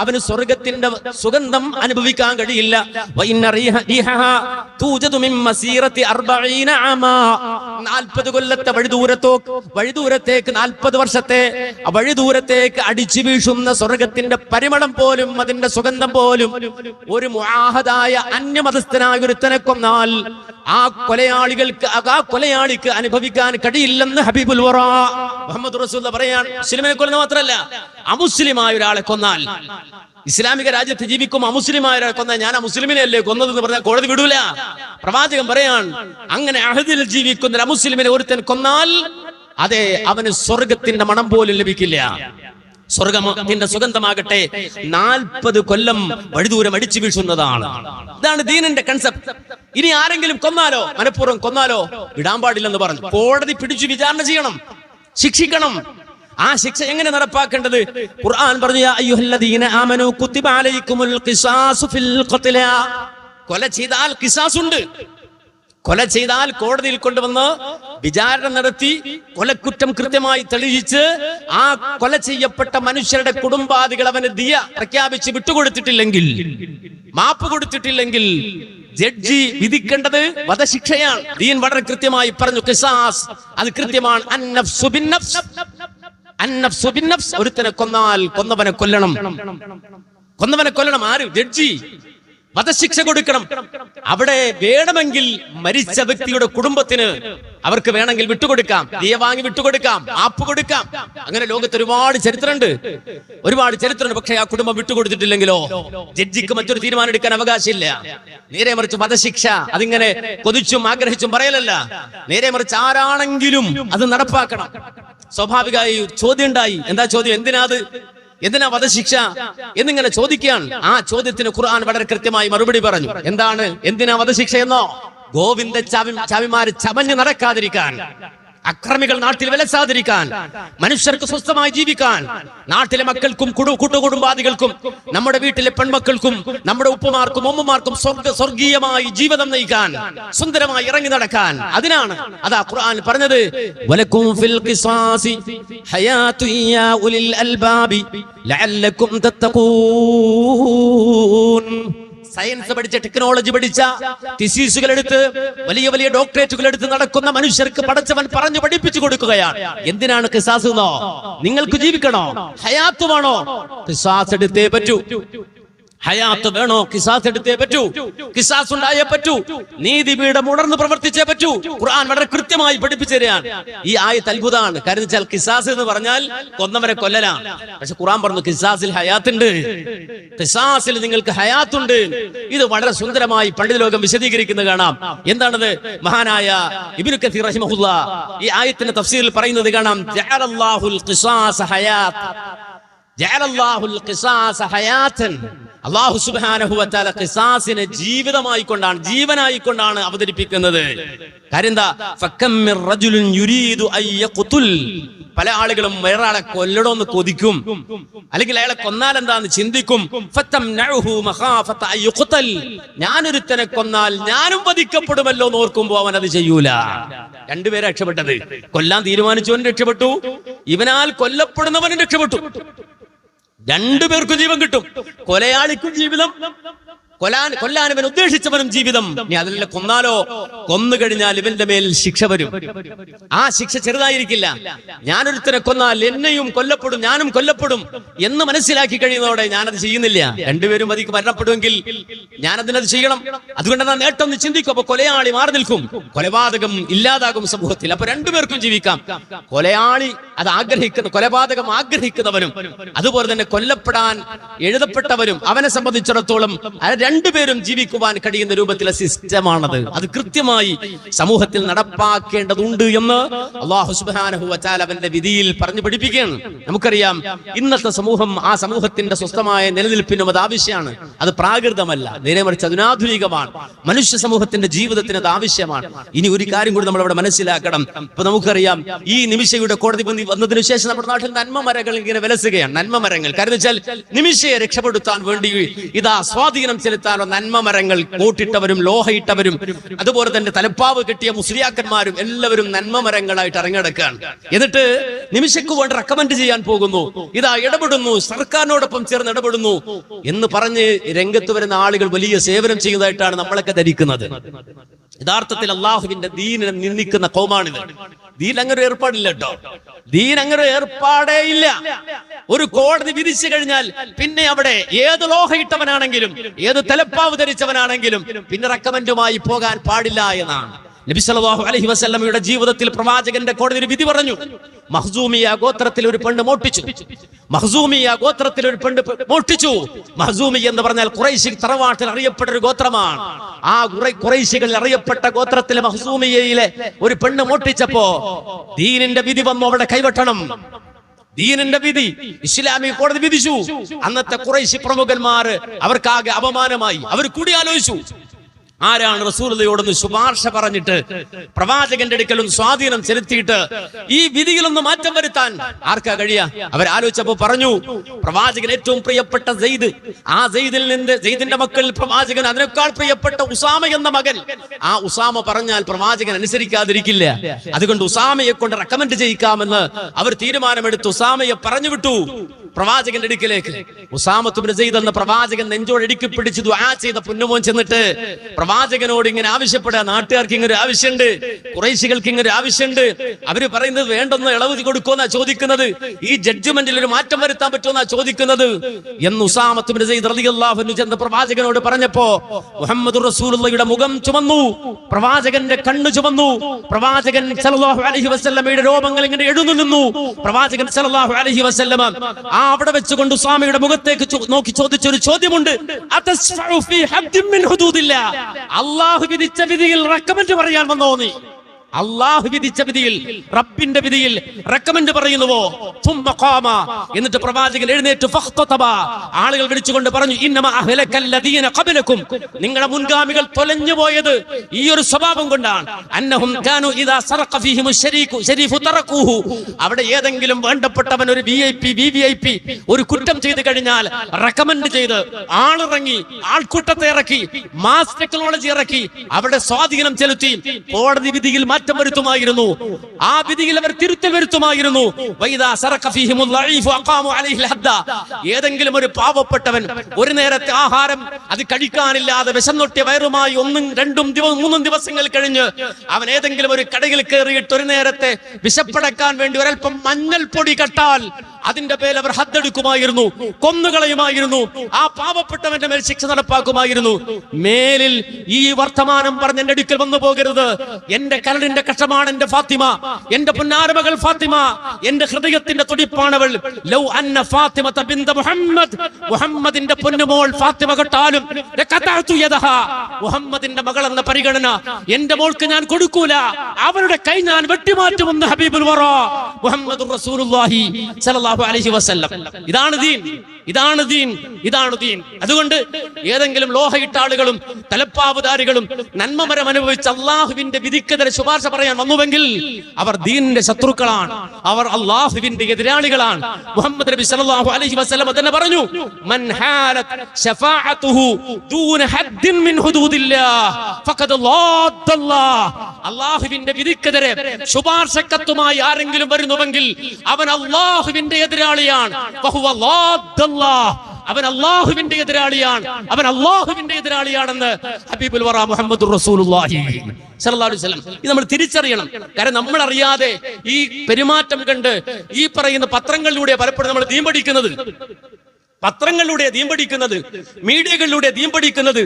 അവന് സ്വർഗത്തിന്റെ സുഗന്ധം അനുഭവിക്കാൻ കഴിയില്ല. 40 കൊല്ലത്തെ വഴിദൂരത്തേക്ക് 40 വർഷത്തെ വഴിദൂരത്തേക്ക് അടിച്ചു വീശുന്ന സ്വർഗത്തിന്റെ പരിമളം പോലും, അതിന്റെ സുഗന്ധം പോലും ഒരു മുആഹദായ അന്യമതസ്ഥനായ ഒരുത്തനെ കൊന്നാൽ ആ കൊലയാളിക്ക് അനുഭവിക്കാൻ കഴിയില്ലെന്ന് ഹബീബുൽ വറ മുഹമ്മദ് റസൂലുള്ളാഹി പറയാണ്. മുസ്ലിമിനെ കൊല്ലുന്ന മാത്രമല്ല, അമുസ്ലിമായ ഒരാളെ കൊന്നാൽ, ഇസ്ലാമിക രാജ്യത്ത് ജീവിക്കും അമുസ്ലിമായ ഒരാളെ കൊന്നാൽ, ഞാൻ ആ മുസ്ലിമിനെ അല്ലേ കൊന്നതെന്ന് പറഞ്ഞാൽ കോടതി വിടൂല. പ്രവാചകൻ പറയാൻ, അങ്ങനെ അഹദിൽ ജീവിക്കുന്ന അമുസ്ലിമിനെ ഒരുത്തൻ കൊന്നാൽ അതെ, അവന് സ്വർഗത്തിന്റെ മണം പോലും ലഭിക്കില്ല. സ്വർഗത്തിന്റെ സുഗന്ധമാകട്ടെ 40 കൊല്ലം വഴിദൂരം അടിച്ചു വീഴ്ചുന്നതാണ്. ഇതാണ് ദീനിന്റെ കൺസെപ്റ്റ്. ഇനി ആരെങ്കിലും കൊന്നാലോ, മനഃപൂർവ്വം കൊന്നാലോ ഇടാൻ പാടില്ലെന്ന് പറഞ്ഞു. കോടതി പിടിച്ചു വിചാരണ ചെയ്യണം, ശിക്ഷിക്കണം. ആ ശിക്ഷ എങ്ങനെ നടപ്പാക്കേണ്ടത്? ഖുർആൻ പറഞ്ഞു, യാ അയ്യുഹല്ലദീന ആമനൂ കുതിബ അലൈക്കുമുൽ ഖിസാസു ഫിൽ ഖത്ല. കൊല ചെയ്താൽ ഖിസാസ് ഉണ്ട്. കൊല ചെയ്താൽ കോടതിയിൽ കൊണ്ടുവന്ന് വിചാരണ നടത്തി കൊലക്കുറ്റം കൃത്യമായി തെളിയിച്ച് ആ കൊല ചെയ്യപ്പെട്ട മനുഷ്യരുടെ കുടുംബാദികൾ അവന് ദിയ പ്രഖ്യാപിച്ച് വിട്ടുകൊടുത്തിട്ടില്ലെങ്കിൽ, മാപ്പ് കൊടുത്തിട്ടില്ലെങ്കിൽ ജഡ്ജി വിധിക്കേണ്ടത് വധശിക്ഷയാണ്. ദീൻ വളരെ കൃത്യമായി പറഞ്ഞു, ഖിസാസ് അത് കൃത്യമാണ്. അന്നഫ്സു ബിന്നഫ്സ്, അന്നഫ്സു ബിന്നഫ്സ്. ഒരുത്തനെ കൊന്നാൽ കൊന്നവനെ കൊല്ലണം, കൊന്നവനെ കൊല്ലണം. ആര്? ജഡ്ജി. വധശിക്ഷ കൊടുക്കണം. അവിടെ വേണമെങ്കിൽ മരിച്ച വ്യക്തിയുടെ കുടുംബത്തിന് അവർക്ക് വേണമെങ്കിൽ വിട്ടുകൊടുക്കാം, ദിയ വാങ്ങി വിട്ടുകൊടുക്കാം, ആപ്പ് കൊടുക്കാം. അങ്ങനെ ലോകത്ത് ഒരുപാട് ചരിത്രമുണ്ട്. പക്ഷെ ആ കുടുംബം വിട്ടുകൊടുത്തിട്ടില്ലെങ്കിലോ ജഡ്ജിക്ക് മറ്റൊരു തീരുമാനം എടുക്കാൻ അവകാശമില്ല. നേരെ മറിച്ച് വധശിക്ഷ അതിങ്ങനെ കൊതിച്ചും ആഗ്രഹിച്ചും പറയലല്ല, നേരെ മറിച്ച് ആരാണെങ്കിലും അത് നടപ്പാക്കണം. സ്വാഭാവികമായി ചോദ്യം ഉണ്ടായി. എന്താ ചോദ്യം? എന്തിനാ വധശിക്ഷ എന്നിങ്ങനെ ചോദിക്കുകയാണ്. ആ ചോദ്യത്തിന് ഖുർആൻ വളരെ കൃത്യമായി മറുപടി പറഞ്ഞു. എന്താണ് എന്തിനാ വധശിക്ഷ എന്നോ? ഗോവിന്ദ ചാവിമാര് ചമഞ്ഞു നടക്കാതിരിക്കാൻ, അക്രമികൾ നാട്ടിൽ വിലസാതിരിക്കാൻ, മനുഷ്യർക്ക് സ്വസ്ഥമായി ജീവിക്കാൻ, നാട്ടിലെ മക്കൾക്കും കൂട്ടുകുടുംബാദികൾക്കും നമ്മുടെ വീട്ടിലെ പെൺമക്കൾക്കും നമ്മുടെ ഉപ്പമാർക്കും ഉമ്മമാർക്കും സ്വർഗീയമായി ജീവിതം നയിക്കാൻ, സുന്ദരമായി ഇറങ്ങി നടക്കാൻ, അതിനാണ് അതാ ഖുർആൻ പറഞ്ഞത്, വലക്കും ഫിൽ ഖിസാസി ഹയാതു യാ ഉലിൽ അൽബാബി ലഅല്ലക്കും തത്തഖൂൻ. സയൻസ് പഠിച്ച, ടെക്നോളജി പഠിച്ച, തിസീസുകൾ എടുത്ത് വലിയ വലിയ ഡോക്ടറേറ്റുകൾ എടുത്ത് നടക്കുന്ന മനുഷ്യർക്ക് പടച്ചവൻ പറഞ്ഞു പഠിപ്പിച്ചു കൊടുക്കുകയാണ്. എന്തിനാണ് ഖിസാസ് എന്നോ? നിങ്ങൾക്ക് ജീവിക്കണോ? ഹയാത്ത് വേണോ? ഖിസാസ് എടുത്തേ പറ്റൂ. ഹയാത്ത് വേണോ? ഖിസാസ് എടുത്തേ പറ്റൂ. ഖിസാസ് ഉണ്ടായേ പറ്റൂ. നീതിപീഠം ഉണർന്ന് പ്രവർത്തിച്ചേ പറ്റൂ. ഖുർആൻ വളരെ കൃത്യമായി പഠിപ്പിച്ചു തരികയാണ്. ഈ ആയത്ത് അത്ഭുതമാണ്. കാരണം വെച്ചാൽ ഖിസാസ് എന്ന് പറഞ്ഞാൽ കൊന്നവരെ കൊല്ലലാണ്. പക്ഷെ ഖുർആൻ പറഞ്ഞു ഖിസാസിൽ ഹയാത്തുണ്ട്, ഖിസാസിൽ നിങ്ങൾക്ക് ഹയാത്തുണ്ട്. ഇത് വളരെ സുന്ദരമായി പണ്ഡിത ലോകം വിശദീകരിക്കുന്നത് കാണാം. എന്താണത്? മഹാനായ ഇബ്നു കസീർ റഹിമഹുല്ലാഹ് ഈ ആയത്തിന്റെ തഫ്സീറിൽ പറയുന്നത് കാണാം. ജഅലല്ലാഹുൽ ഖിസാസ ഹയാത്ത്, ജഅലല്ലാഹുൽ ഖിസാസ ഹയാതൻ. അല്ലാഹു സുബ്ഹാനഹു വ തആല ഖിസാസിനെ ജീവിതമായിക്കൊണ്ടാണ്, ജീവനായിക്കൊണ്ടാണ് അവതരിപ്പിക്കുന്നത്. കാര്യം എന്താ? ഫകം മിർ റജുലിൻ യുരീദു അയ്യഖ്തുൽ. പല ആളുകളും വേറൊരാളെ കൊല്ലണമെന്ന് കൊതിക്കും, അല്ലെങ്കിൽ അയാളെ കൊന്നാൽ എന്താന്ന് ചിന്തിക്കും. ഫതംനഉഹു മഖാഫത അയ്യഖ്തൽ. ഞാനൊരുത്തനെ കൊന്നാൽ ഞാനും വധിക്കപ്പെടുമല്ലോ എന്ന് ഓർക്കുമ്പോ അവൻ അത് ചെയ്യൂല. രണ്ടുപേരെ രക്ഷപ്പെട്ടത്. കൊല്ലാൻ തീരുമാനിച്ചവൻ രക്ഷപ്പെട്ടു, ഇവനാൽ കൊല്ലപ്പെടുന്നവനും രക്ഷപ്പെട്ടു. രണ്ടുപേർക്കും ജീവൻ കിട്ടും. കൊലയാളിക്കും ജീവിതം, കൊല്ലാൻ ഇവൻ ഉദ്ദേശിച്ചവനും ജീവിതം. നീ അതിലെ കൊന്നാലോ, കൊന്നു കഴിഞ്ഞാൽ ഇവന്റെ മേൽ ശിക്ഷ വരും. ആ ശിക്ഷ ചെറുതായിരിക്കില്ല. ഞാനൊരുത്തനെ കൊന്നാൽ എന്നെയും കൊല്ലപ്പെടും, ഞാനും കൊല്ലപ്പെടും എന്ന് മനസ്സിലാക്കി കഴിയുന്നതോടെ ഞാനത് ചെയ്യുന്നില്ല. രണ്ടുപേരും മരണപ്പെടുമെങ്കിൽ ഞാനതിനത് ചെയ്യണം. അതുകൊണ്ട് ഞാൻ നേട്ടം ചിന്തിക്കും. അപ്പൊ കൊലയാളി മാറി നിൽക്കും, കൊലപാതകം ഇല്ലാതാകും സമൂഹത്തിൽ. അപ്പൊ രണ്ടുപേർക്കും ജീവിക്കാം. കൊലയാളി അത് ആഗ്രഹിക്കുന്ന, കൊലപാതകം ആഗ്രഹിക്കുന്നവനും അതുപോലെ തന്നെ കൊല്ലപ്പെടാൻ എഴുതപ്പെട്ടവരും അവനെ സംബന്ധിച്ചിടത്തോളം രണ്ടുപേരും ജീവിക്കുവാൻ കഴിയുന്ന രൂപത്തിലെ സിസ്റ്റമാണത്. അത് കൃത്യമായി സമൂഹത്തിൽ നടപ്പാക്കേണ്ടതുണ്ട് എന്ന് അല്ലാഹു സുബ്ഹാനഹു വ തആല അവന്റെ വിധിയിൽ പറഞ്ഞു പഠിപ്പിക്കുകയാണ്. നമുക്കറിയാം ഇന്നത്തെ സമൂഹം, ആ സമൂഹത്തിന്റെ സ്വസ്ഥമായ നിലനിൽപ്പിനും അത് ആവശ്യമാണ്. അത് പ്രാകൃതമല്ല, നേരെ മറിച്ച് അതിനാധുനികമാണ്. മനുഷ്യ സമൂഹത്തിന്റെ ജീവിതത്തിന് അത് ആവശ്യമാണ്. ഇനി ഒരു കാര്യം കൂടി നമ്മൾ അവിടെ മനസ്സിലാക്കണം. ഇപ്പൊ നമുക്കറിയാം ഈ നിമിഷയുടെ കോടതി വന്നതിനു ശേഷം നമ്മുടെ നാട്ടിൽ നന്മ മരങ്ങൾ ഇങ്ങനെ വിലസുകയാണ്. നന്മ മരങ്ങൾ, കാരണം വെച്ചാൽ നിമിഷയെ രക്ഷപ്പെടുത്താൻ വേണ്ടി ഇതാ സ്വാധീനം ചെലുത്താനോ നന്മ മരങ്ങൾ കൂട്ടിട്ടവരും ലോഹയിട്ടവരും അതുപോലെ തന്നെ തലപ്പാവ് കെട്ടിയ മുസ്ലിയാക്കന്മാരും എല്ലാവരും നന്മ മരങ്ങളായിട്ട് ഇറങ്ങിടക്കുകയാണ്. എന്നിട്ട് നിമിഷക്ക് വേണ്ടി റെക്കമെൻഡ് ചെയ്യാൻ പോകുന്നു, ഇതാ ഇടപെടുന്നു, സർക്കാരിനോടൊപ്പം ചേർന്ന് ഇടപെടുന്നു എന്ന് പറഞ്ഞ് രംഗത്ത് വരുന്ന ആളുകൾ വലിയ സേവനം ചെയ്യുന്നതായിട്ടാണ് നമ്മളൊക്കെ ധരിക്കുന്നത്. യഥാർത്ഥത്തിൽ അള്ളാഹുവിന്റെ ദീനിനെ നിന്ദിക്കുന്ന ഖൗമാണിത്. ദീൻ അങ്ങനെ ഏർപ്പാടില്ല കേട്ടോ. ദീൻ അങ്ങനെ ഏർപ്പാടേ ഇല്ല. ഒരു കോടതി വിധിച്ചു കഴിഞ്ഞാൽ പിന്നെ അവിടെ ഏത് ലോഹയിട്ടവനാണെങ്കിലും ഏത് തലപ്പാവ് ധരിച്ചവനാണെങ്കിലും പിന്നെ റെക്കമെൻഡുമായി പോകാൻ പാടില്ല എന്നാണ്. നബി സല്ലല്ലാഹു അലൈഹി വസല്ലമയുടെ ജീവിതത്തിൽ പ്രവാചകന്റെ കോടതി ഒരു വിധി പറഞ്ഞു. മഖ്സൂമിയ ഗോത്രത്തിൽ ഒരു പെണ്ണ് മോഷ്ടിച്ചു. മഖ്സൂമി എന്ന് പറഞ്ഞാൽ ഖുറൈശി തറവാട്ടിൽ അറിയപ്പെട്ട ഒരു ഗോത്രമാണ്. ആ ഖുറൈശികളിൽ അറിയപ്പെട്ട ഗോത്രത്തിലെ മഖ്സൂമിയയിലെ ഒരു പെണ്ണ് മോഷ്ടിച്ചപ്പോ ദീനിന്റെ വിധി വന്നു, അവിടെ കൈവെട്ടണം. ദീനിന്റെ വിധി ഇസ്ലാമിക കോടതി വിധിച്ചു. അന്നത്തെ ഖുറൈശി പ്രമുഖന്മാർ അവർക്കാകെ അപമാനമായി. അവർ കൂടി ആലോചിച്ചു, ആരാണ് റസൂലുള്ളാഹിയോടൊന്ന് ശുപാർശ പറഞ്ഞിട്ട് പ്രവാചകന്റെ അടുക്കലും സ്വാധീനം ചെലുത്തിയിട്ട് ഈ വിധിയിലൊന്ന് മാറ്റം വരുത്താൻ ആർക്കാ കഴിയാ? അവരാലോചിച്ചപ്പോ പറഞ്ഞു, പ്രവാചകൻ ഏറ്റവും പ്രിയപ്പെട്ട സെയ്ദ്, ആ സെയ്ദിന്റെ മക്കളിൽ പ്രവാചകൻ അതിനേക്കാൾ പ്രിയപ്പെട്ട ഉസാമ എന്ന മകൻ. ആ ഉസാമ പറഞ്ഞാൽ പ്രവാചകൻ അനുസരിക്കാതിരിക്കില്ല. അതുകൊണ്ട് ഉസാമയെ കൊണ്ട് റെക്കമെൻഡ് ചെയ്യിക്കാമെന്ന് അവർ തീരുമാനമെടുത്ത് ഉസാമയെ പറഞ്ഞു വിട്ടു. പ്രവാചകന്റെ അടുക്കിലേക്ക്. ഉസാമത്ത് ഇബ്നു സെയ്ദ് എന്ന പ്രവാചകൻ നെഞ്ചോടടുക്കി പിടിച്ച് ദുആ ചെയ്ത പൊന്നുമോൻ ചെന്നിട്ട് പ്രവാചകനോട് ഇങ്ങനെ ആവശ്യപ്പെടുക, നാട്ടുകാർക്ക് ഇങ്ങനെ ഒരു ആവശ്യമുണ്ട്, ഖുറൈശികൾക്ക് ഇങ്ങനെ ഒരു ആവശ്യമുണ്ട്. അവര് പറയുന്നത് വേണ്ടൊന്ന് ഇളവ് കൊടുക്കുമെന്നാ ചോദിക്കുന്നത്, ഈ ജഡ്ജ്മെന്റിൽ ഒരു മാറ്റം വരുത്താൻ പറ്റുമെന്നാ ചോദിക്കുന്നത് എന്ന് ഉസാമത്ത് ഇബ്നു സെയ്ദ് റളിയല്ലാഹു അൻഹു ചെന്ന് പ്രവാചകനോട് പറഞ്ഞപ്പോ മുഹമ്മദുർ റസൂലുള്ളാഹിയുടെ മുഖം ചുമന്നു, പ്രവാചകന്റെ കണ്ണ് ചുമന്നു. പ്രവാചകൻ സല്ലല്ലാഹു അലൈഹി വസല്ലമയുടെ രോമങ്ങൾ ഇങ്ങനെ എഴുന്നു നിന്നു. പ്രവാചകൻ സല്ലല്ലാഹു അലൈഹി വസല്ലമ അവിടെ വെച്ചുകൊണ്ട് ഉസാമയുടെ മുഖത്തേക്ക് നോക്കി ചോദിച്ചൊരു ചോദ്യമുണ്ട്, അതസ്ഫഉ ഫീ ഹദ്ദിൻ മിൻ ഹുദൂദില്ലാ, അല്ലാഹു വിധിച്ച വിധിയിൽ റെക്കമെൻഡ് പറയാൻ വന്നോ നീ? അല്ലാഹു വിധിച്ച വിധിയിൽ, റബ്ബിന്റെ വിധിയിൽ റെക്കമെൻഡ് പറയുന്നുവോ? തുമ്മ ഖാമ, എന്നിട്ട് പ്രവാചകൻ എഴുന്നേറ്റ് ഫഖ്തബ, ആളുകൾ വിളിച്ചുകൊണ്ട് പറഞ്ഞു, ഇന്നമാ അഹ്ലകല്ലദീന ഖബലകും, നിങ്ങളുടെ മുൻഗാമികൾ തൊലഞ്ഞു പോയത് ഈ ഒരു സ്വഭാവം കൊണ്ടാണ്. അന്നഹും കാനൂ ഇദാ സറഖ ഫീഹിമു ശരീഫു തറഖൂഹു, അവിടെ ഏതെങ്കിലും വേണ്ടപ്പെട്ടവൻ ഒരു വിഐപി വിവിഐപി ഒരു കുറ്റം ചെയ്തു കഴിഞ്ഞാൽ റെക്കമെൻഡ് ചെയ്ത് ആളിറങ്ങി, ആൾക്കൂട്ടത്തെ ഇറക്കി, മാസ് ടെക്നോളജി ഇറക്കി അവിടെ സ്വാധീനം ചെലുത്തി കോടതി വിധിയിൽ മാറ്റം വരുത്തുമായിരുന്നു. ആ വിധിയിൽ അവർ തിരുത്തൽ വരുത്തുമായിരുന്നു. ഏതെങ്കിലും ഒരു പാവപ്പെട്ടവൻ ഒരു നേരത്തെ ആഹാരം അത് കഴിക്കാനില്ലാതെ വിശന്നൊട്ടിയ വയറുമായി 1, 2, 3 ദിവസങ്ങൾ കഴിഞ്ഞ് അവൻ ഏതെങ്കിലും ഒരു കടയിൽ കയറിയിട്ട് ഒരു നേരത്തെ വിശപ്പടക്കാൻ വേണ്ടി ഒരൽപ്പം മഞ്ഞൾപ്പൊടി കട്ടാൽ അതിന്റെ പേരിൽ അവർ ഹദ്ദെടുക്കുമായിരുന്നു, കൊന്നുകളയുമായിരുന്നു. ആ പാവപ്പെട്ടവന്റെ മേൽ ശിക്ഷ നടപ്പാക്കുമായിരുന്നു. മേലിൽ ഈ വർത്തമാനം പറഞ്ഞ് എന്റെ അടുക്കൽ വന്നു പോകരുത്. എന്റെ കരളിന്റെ കഷമാണ് എന്റെ ഫാത്തിമ, എന്റെ പൊന്നാരമകൾ ഫാത്തിമ, എന്റെ ഹൃദയത്തിന്റെ തുടിപ്പാണവൾ. ലൗ അന്ന ഫാത്തിമത ബിന്ത മുഹമ്മദ്, മുഹമ്മദിന്റെ പൊന്നുമോൾ ഫാത്തിമ കെട്ടാലും മുഹമ്മദിന്റെ മകൾ എന്ന പരിഗണന എന്റെ മോൾക്ക് ഞാൻ കൊടുക്കൂല, അവരുടെ കൈ ഞാൻ വെട്ടിമാറ്റുമെന്ന് ഹബീബുൽ വറ മുഹമ്മദുർ റസൂലുള്ളാഹി സ്വല്ലല്ലാഹു അലൈഹി വസല്ലം. ഇതാണ് ദീൻ, ഇതാണ് ദീൻ, ഇതാണ് ദീൻ. അതുകൊണ്ട് ഏതെങ്കിലും ലോഹയിട്ട ആളുകളും തലപ്പാവുധാരികളും നന്മമരം അനുഭവിച്ച അള്ളാഹുവിന്റെ വിധിക്കെതിരെ ശുപാർശ പറയാൻ വന്നുവെങ്കിൽ അവർ ദീനിന്റെ ശത്രുക്കളാണ്, അവർ അള്ളാഹുവിന്റെ എതിരാളികളാണ്. മുഹമ്മദ് നബി സല്ലല്ലാഹു അലൈഹി വസല്ലം തന്നെ പറഞ്ഞു, മൻ ഹാലത് ശഫാഅതുഹു ദൂന ഹദ്ദിൻ മിൻ ഹുദൂദില്ലാഹ് ഫഖദ് ളാദ്ദല്ലാഹ്. അള്ളാഹുവിന്റെ വിധിക്കെതിരെ ശുപാർശക്കത്തുമായി ആരെങ്കിലും വരുന്നുവെങ്കിൽ അവൻ അള്ളാഹുവിന്റെ എതിരാളിയാണ്. വഹുവ ളാദ്ദല്ലാഹ്, അവൻ അള്ളാഹുവിന്റെ എതിരാളിയാണ്, അവൻ അള്ളാഹുവിന്റെ എതിരാളിയാണെന്ന് ഹബീബുൽ വറ മുഹമ്മദുർ റസൂലുള്ളാഹി സ്വല്ലല്ലാഹു അലൈഹി വസല്ലം. ഇത് നമ്മൾ തിരിച്ചറിയണം. കാരണം നമ്മൾ അറിയാതെ ഈ പെരുമാറ്റം കണ്ട് ഈ പറയുന്ന പത്രങ്ങളിലൂടെ പലപ്പോഴും നമ്മൾ ദീൻ പഠിക്കുന്നത്, പത്രങ്ങളിലൂടെ ദീൻ പഠിക്കുന്നത്, മീഡിയകളിലൂടെ ദീൻ പഠിക്കുന്നത്,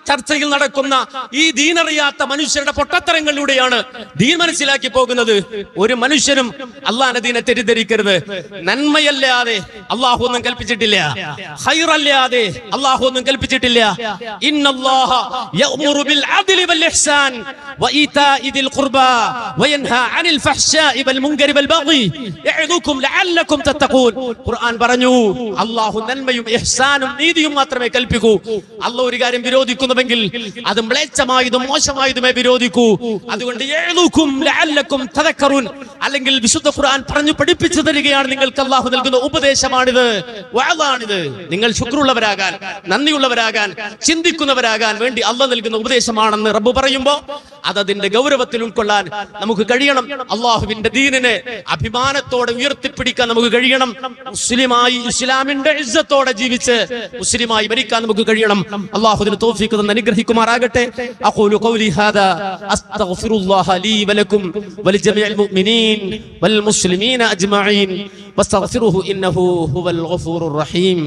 ചർച്ചയിൽ നടക്കുന്ന ഈ ദീനറിയാത്ത മനുഷ്യരുടെ പൊട്ടത്തരങ്ങളിലൂടെയാണ് ദീൻ മനസ്സിലാക്കി പോകുന്നത്. ഒരു മനുഷ്യനും അള്ളാഹുവിന്റെ ദീനെ തെറ്റിദ്ധരിക്കരുത്. നന്മയല്ലാതെ അള്ളാഹു ഒന്നും കൽപ്പിച്ചിട്ടില്ല, ഖൈറല്ലാതെ അള്ളാഹു ഒന്നും കൽപ്പിച്ചിട്ടില്ല. ഇന്നല്ലാഹ യഅ്മുറു ബിൽ അദ്ലി വൽ ഇഹ്സാൻ വഇതാഇ ദിൽ ഖുർബാ വയൻഹാ അനിൽ ഫഹ്ശാഇ വൽ മുൻകരി വൽ ബഗി യഅദുകും ലഅല്ലകും തത്തഖൂൻ. ഖുർആൻ പറഞ്ഞു, അള്ളാഹു നന്മയും ഇഹ്സാനും നീതിയും മാത്രമേ കൽപ്പിക്കൂ. അള്ളാഹു ഒരു കാര്യം വിരോധിക്കുന്നുവെങ്കിൽ അത് മ്ലേച്ഛമായതും മോശമായതുമേ വിരോധിക്കൂ. അതുകൊണ്ട് യഅദുകും ലഅല്ലകും തദക്കറൂൻ, അല്ലെങ്കിൽ വിശുദ്ധ ഖുർആൻ പറഞ്ഞു പഠിപ്പിച്ചു തരികയാണ്, നിങ്ങൾക്ക് അള്ളാഹു നൽകുന്ന ഉപദേശമാണിത്, വഅദാണിത്. നിങ്ങൾ ശുക്രുള്ളവരാകാൻ, നന്ദിയുള്ളവരാകാൻ, ചിന്തിക്കുന്നവരാകാൻ വേണ്ടി അള്ളാഹു നൽകുന്ന ഉപദേശമാണെന്ന് റബ്ബ് പറയുമ്പോൾ അതതിന്റെ ഗൗരവത്തിൽ ഉൾക്കൊള്ളാൻ നമുക്ക് കഴിയണം. അള്ളാഹുവിന്റെ ദീനിനെ അഭിമാനത്തോടെ ഉയർത്തിപ്പിടിക്കാൻ നമുക്ക് കഴിയണം. മുസ്ലിമായി ഇസ്ലാമിന്റെ ഇസ്സത്തോടെ ജീവിച്ച് മുസ്ലിമായി മരിക്കാൻ നമുക്ക് കഴിയണം. അല്ലാഹു അതിന് തൗഫീഖ് തന്ന് അനുഗ്രഹിക്കുമാറാകട്ടെ. അഖൂലു ഖൗലി ഹാദാ അസ്തഗ്ഫിറുല്ലാഹ ലീ വലക്കും വലിജമീഇൽ മുഅ്മിനീൻ വൽ മുസ്ലിമീന അജ്മഈൻ വസ്തഗ്ഫിറുഹു ഇന്നഹു ഹുവൽ ഗഫൂറുർ റഹീം.